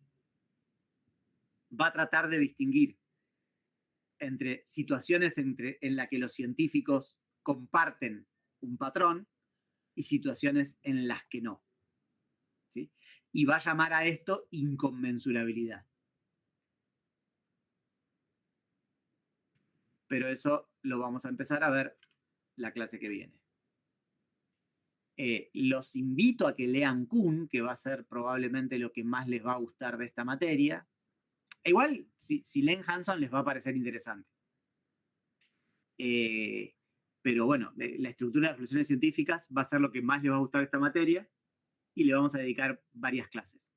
va a tratar de distinguir entre situaciones en las que los científicos comparten un patrón y situaciones en las que no. ¿Sí? Y va a llamar a esto inconmensurabilidad. Pero eso lo vamos a empezar a ver la clase que viene. Los invito a que lean Kuhn, que va a ser probablemente lo que más les va a gustar de esta materia. Igual, si leen Hanson les va a parecer interesante. Pero bueno, la estructura de las revoluciones científicas va a ser lo que más les va a gustar de esta materia y le vamos a dedicar varias clases.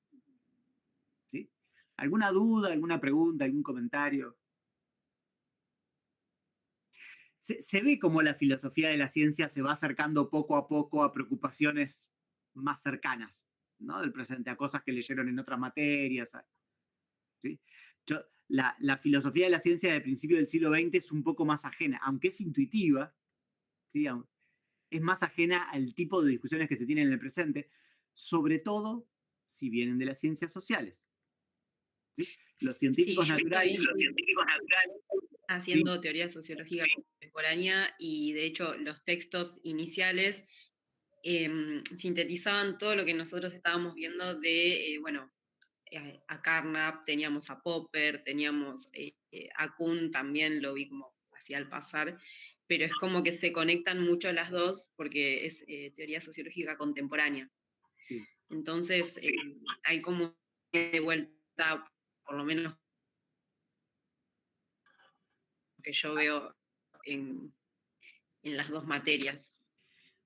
¿Sí? ¿Alguna duda, alguna pregunta, algún comentario? Se ve como la filosofía de la ciencia se va acercando poco a poco a preocupaciones más cercanas, ¿no? Del presente, a cosas que leyeron en otras materias. ¿Sí? La filosofía de la ciencia de principio del siglo XX es un poco más ajena, aunque es intuitiva, ¿sí? Es más ajena al tipo de discusiones que se tienen en el presente, sobre todo si vienen de las ciencias sociales. ¿Sí? Los científicos naturales haciendo teoría sociológica contemporánea y de hecho los textos iniciales sintetizaban todo lo que nosotros estábamos viendo de, a Carnap, teníamos a Popper, teníamos a Kuhn, también lo vi como así al pasar, pero es como que se conectan mucho las dos porque es teoría sociológica contemporánea. Sí. Entonces hay como de vuelta, por lo menos que yo veo en las dos materias.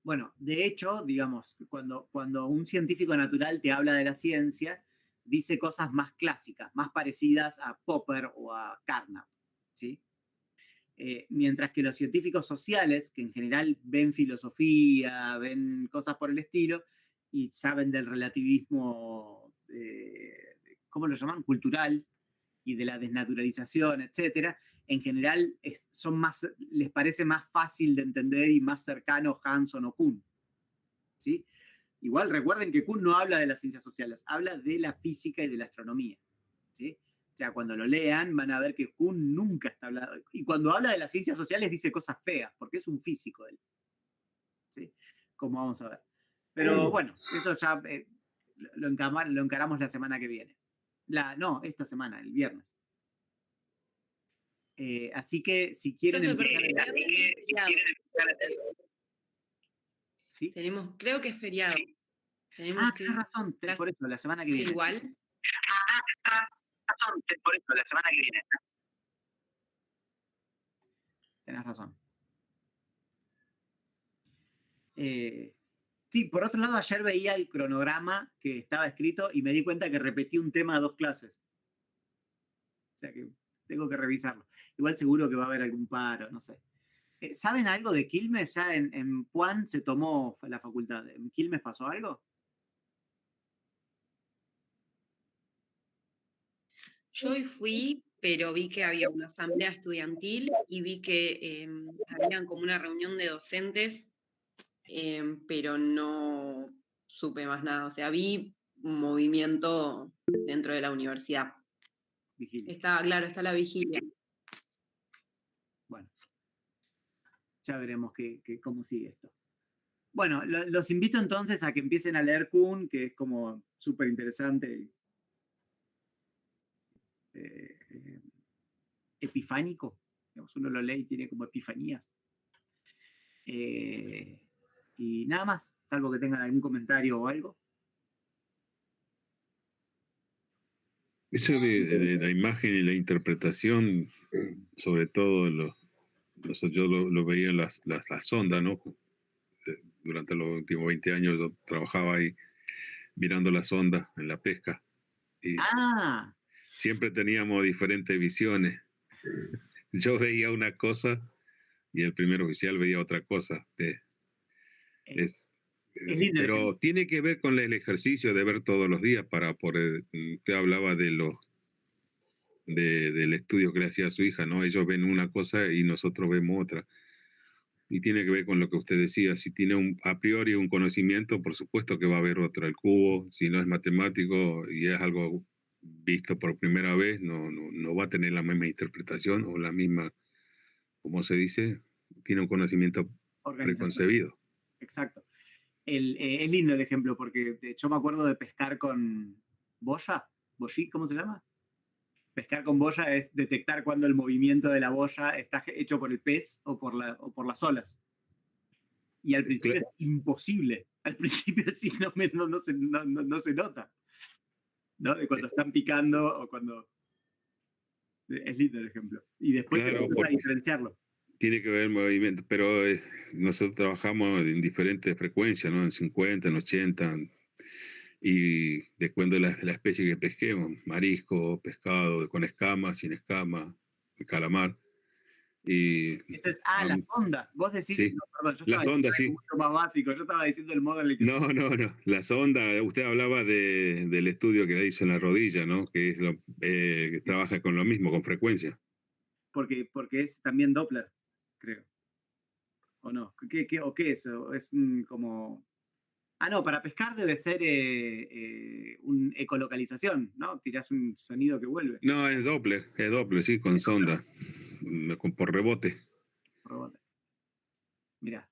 Bueno, de hecho, digamos, cuando un científico natural te habla de la ciencia, dice cosas más clásicas, más parecidas a Popper o a Carnap, ¿sí? Mientras que los científicos sociales, que en general ven filosofía, ven cosas por el estilo, y saben del relativismo, ¿cómo lo llaman? Cultural, y de la desnaturalización, etcétera, en general les parece más fácil de entender y más cercano Hanson o Kuhn. ¿Sí? Igual recuerden que Kuhn no habla de las ciencias sociales, habla de la física y de la astronomía. ¿Sí? O sea, cuando lo lean van a ver que Kuhn nunca está hablando, y cuando habla de las ciencias sociales dice cosas feas, porque es un físico él. ¿Sí? Como vamos a ver. Pero bueno, eso ya lo encaramos la semana que viene. No, esta semana, el viernes. Así que si quieren empezar ¿Sí? Creo que es feriado. Tienes razón, por eso, la semana que viene. Igual. Por eso, la semana que viene. Tenés razón. Sí, por otro lado, ayer veía el cronograma que estaba escrito y me di cuenta que repetí un tema de 2 clases. O sea que tengo que revisarlo. Igual seguro que va a haber algún paro, no sé. ¿Saben algo de Quilmes? Ya en Puan se tomó la facultad. ¿En Quilmes pasó algo? Yo hoy fui, pero vi que había una asamblea estudiantil y vi que habían como una reunión de docentes, pero no supe más nada. O sea, vi un movimiento dentro de la universidad. Vigilia. Está la vigilia. Bueno, ya veremos cómo sigue esto. Bueno, los invito entonces a que empiecen a leer Kuhn, que es como súper interesante. Epifánico. Digamos, uno lo lee y tiene como epifanías. Y nada más, salvo que tengan algún comentario o algo. Eso de la imagen y la interpretación, sobre todo Yo lo veía en las sondas, ¿no? Durante los últimos 20 años yo trabajaba ahí mirando las ondas en la pesca. Y siempre teníamos diferentes visiones. Yo veía una cosa y el primer oficial veía otra cosa. Pero tiene que ver con el ejercicio de ver todos los días para poder. Usted hablaba del estudio que le hacía a su hija, ¿no? Ellos ven una cosa y nosotros vemos otra. Y tiene que ver con lo que usted decía. Si tiene a priori un conocimiento, por supuesto que va a haber otro. El cubo, si no es matemático y es algo visto por primera vez, no va a tener la misma interpretación o la misma, ¿cómo se dice? Tiene un conocimiento preconcebido. Exacto. Es lindo el ejemplo porque yo me acuerdo de pescar con boya, ¿cómo se llama? Pescar con boya es detectar cuando el movimiento de la boya está hecho por el pez o por las olas. Y al principio es imposible. Al principio sí no se nota. ¿No? De cuando están picando o cuando... Es lindo el ejemplo. Y después se empieza a diferenciarlo. Tiene que ver el movimiento, pero nosotros trabajamos en diferentes frecuencias, ¿no? En 50, en 80, y depende de la especie que pesquemos, marisco, pescado, con escamas, sin escamas, calamar. Y, las ondas. Vos decís, sí, perdón, yo las ondas, sí. Mucho más básico. Yo estaba diciendo el modo en el que... No, las ondas, usted hablaba del estudio que hizo en la rodilla, ¿no? Que es que trabaja con lo mismo, con frecuencia. Porque es también Doppler, creo. ¿O no? ¿Qué es? Es como... no, para pescar debe ser una ecolocalización, ¿no? Tirás un sonido que vuelve. No, es Doppler, sí, con sonda, por rebote. Mirá.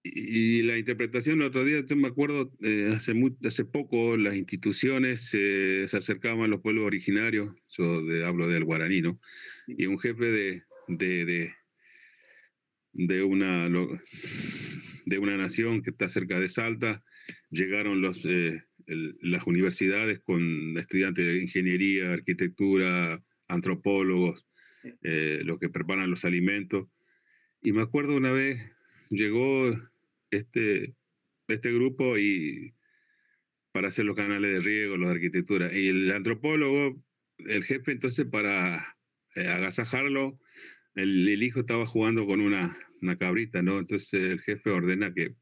Y la interpretación, el otro día, yo me acuerdo, hace poco las instituciones se acercaban a los pueblos originarios, hablo del guaraní, ¿no? Sí. Y un jefe de una nación que está cerca de Salta, llegaron las universidades con estudiantes de ingeniería, arquitectura, antropólogos, sí. Los que preparan los alimentos. Y me acuerdo una vez, llegó este grupo para hacer los canales de riego, los de arquitectura. Y el antropólogo, el jefe, entonces, para agasajarlo, el hijo estaba jugando con una cabrita, ¿no? Entonces el jefe ordena que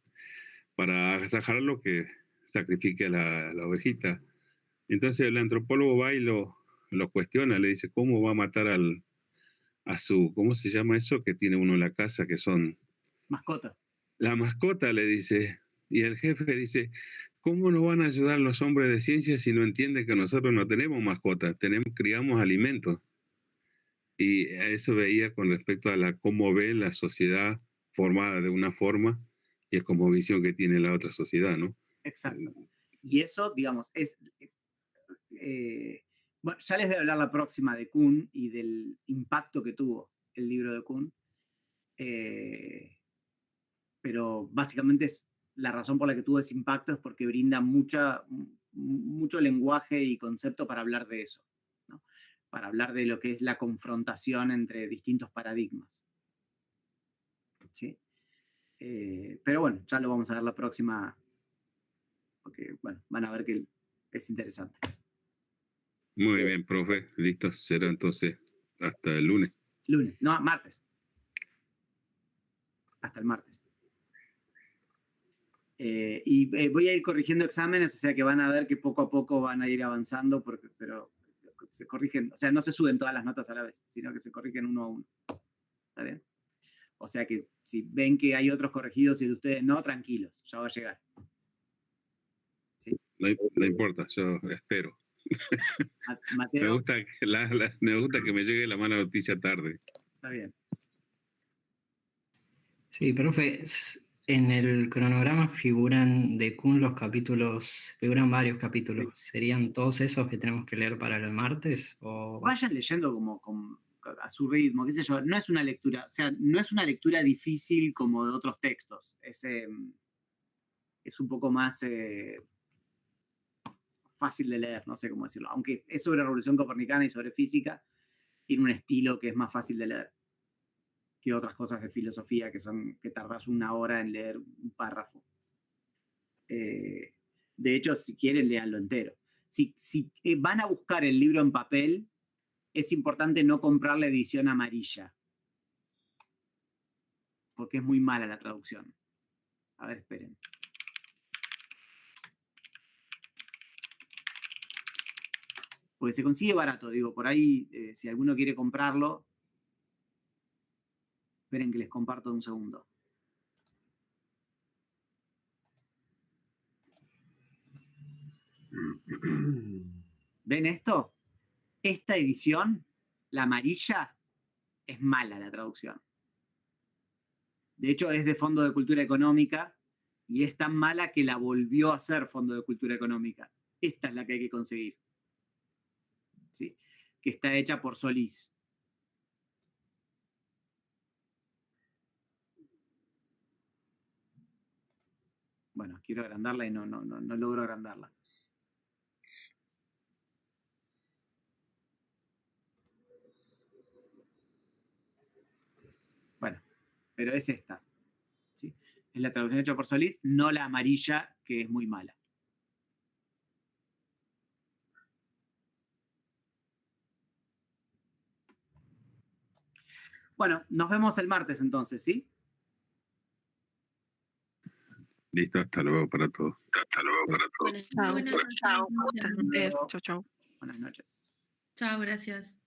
para agasajarlo que sacrifique a la ovejita. Entonces el antropólogo va y lo cuestiona, le dice, ¿cómo va a matar a su, ¿cómo se llama eso que tiene uno en la casa, que son... Mascota. La mascota, le dice. Y el jefe dice, ¿cómo nos van a ayudar los hombres de ciencia si no entienden que nosotros no tenemos mascotas, criamos alimentos? Y a eso veía con respecto a cómo ve la sociedad formada de una forma y es como visión que tiene la otra sociedad, ¿no? Exacto. Y eso, digamos, es... bueno, ya les voy a hablar la próxima de Kuhn y del impacto que tuvo el libro de Kuhn. Pero básicamente la razón por la que tuvo ese impacto es porque brinda mucho lenguaje y concepto para hablar de eso, ¿no? Para hablar de lo que es la confrontación entre distintos paradigmas. ¿Sí? Pero bueno, ya lo vamos a ver la próxima, porque bueno, van a ver que es interesante. Muy bien, profe. Listo, será entonces hasta el lunes. No, martes. Hasta el martes. Y voy a ir corrigiendo exámenes, o sea que van a ver que poco a poco van a ir avanzando, pero se corrigen, o sea, no se suben todas las notas a la vez, sino que se corrigen uno a uno. ¿Está bien? O sea que si ven que hay otros corregidos y de ustedes no, tranquilos, ya va a llegar. ¿Sí? No importa, yo espero. Mateo, me gusta que me llegue la mala noticia tarde. Está bien. Sí, profe, en el cronograma figuran de Kuhn figuran varios capítulos. Sí. ¿Serían todos esos que tenemos que leer para el martes? ¿O? Vayan leyendo como a su ritmo, qué sé yo. No es una lectura, o sea, no es una lectura difícil como de otros textos. Es un poco más fácil de leer, no sé cómo decirlo. Aunque es sobre revolución copernicana y sobre física, tiene un estilo que es más fácil de leer. que otras cosas de filosofía que tardás 1 hora en leer un párrafo. De hecho, si quieren, léanlo entero. Si van a buscar el libro en papel, es importante no comprar la edición amarilla, porque es muy mala la traducción. A ver, esperen. Porque se consigue barato, digo, por ahí, si alguno quiere comprarlo. Esperen que les comparto un segundo. ¿Ven esto? Esta edición, la amarilla, es mala la traducción. De hecho, es de Fondo de Cultura Económica y es tan mala que la volvió a hacer Fondo de Cultura Económica. Esta es la que hay que conseguir. ¿Sí? Que está hecha por Solís. Bueno, quiero agrandarla y no logro agrandarla. Bueno, pero es esta. ¿Sí? Es la traducción hecha por Solís, no la amarilla, que es muy mala. Bueno, nos vemos el martes entonces, ¿sí? Listo, hasta luego para todos. Hasta luego para todos. Buenas noches. Chao. Buenas noches. Chao, gracias.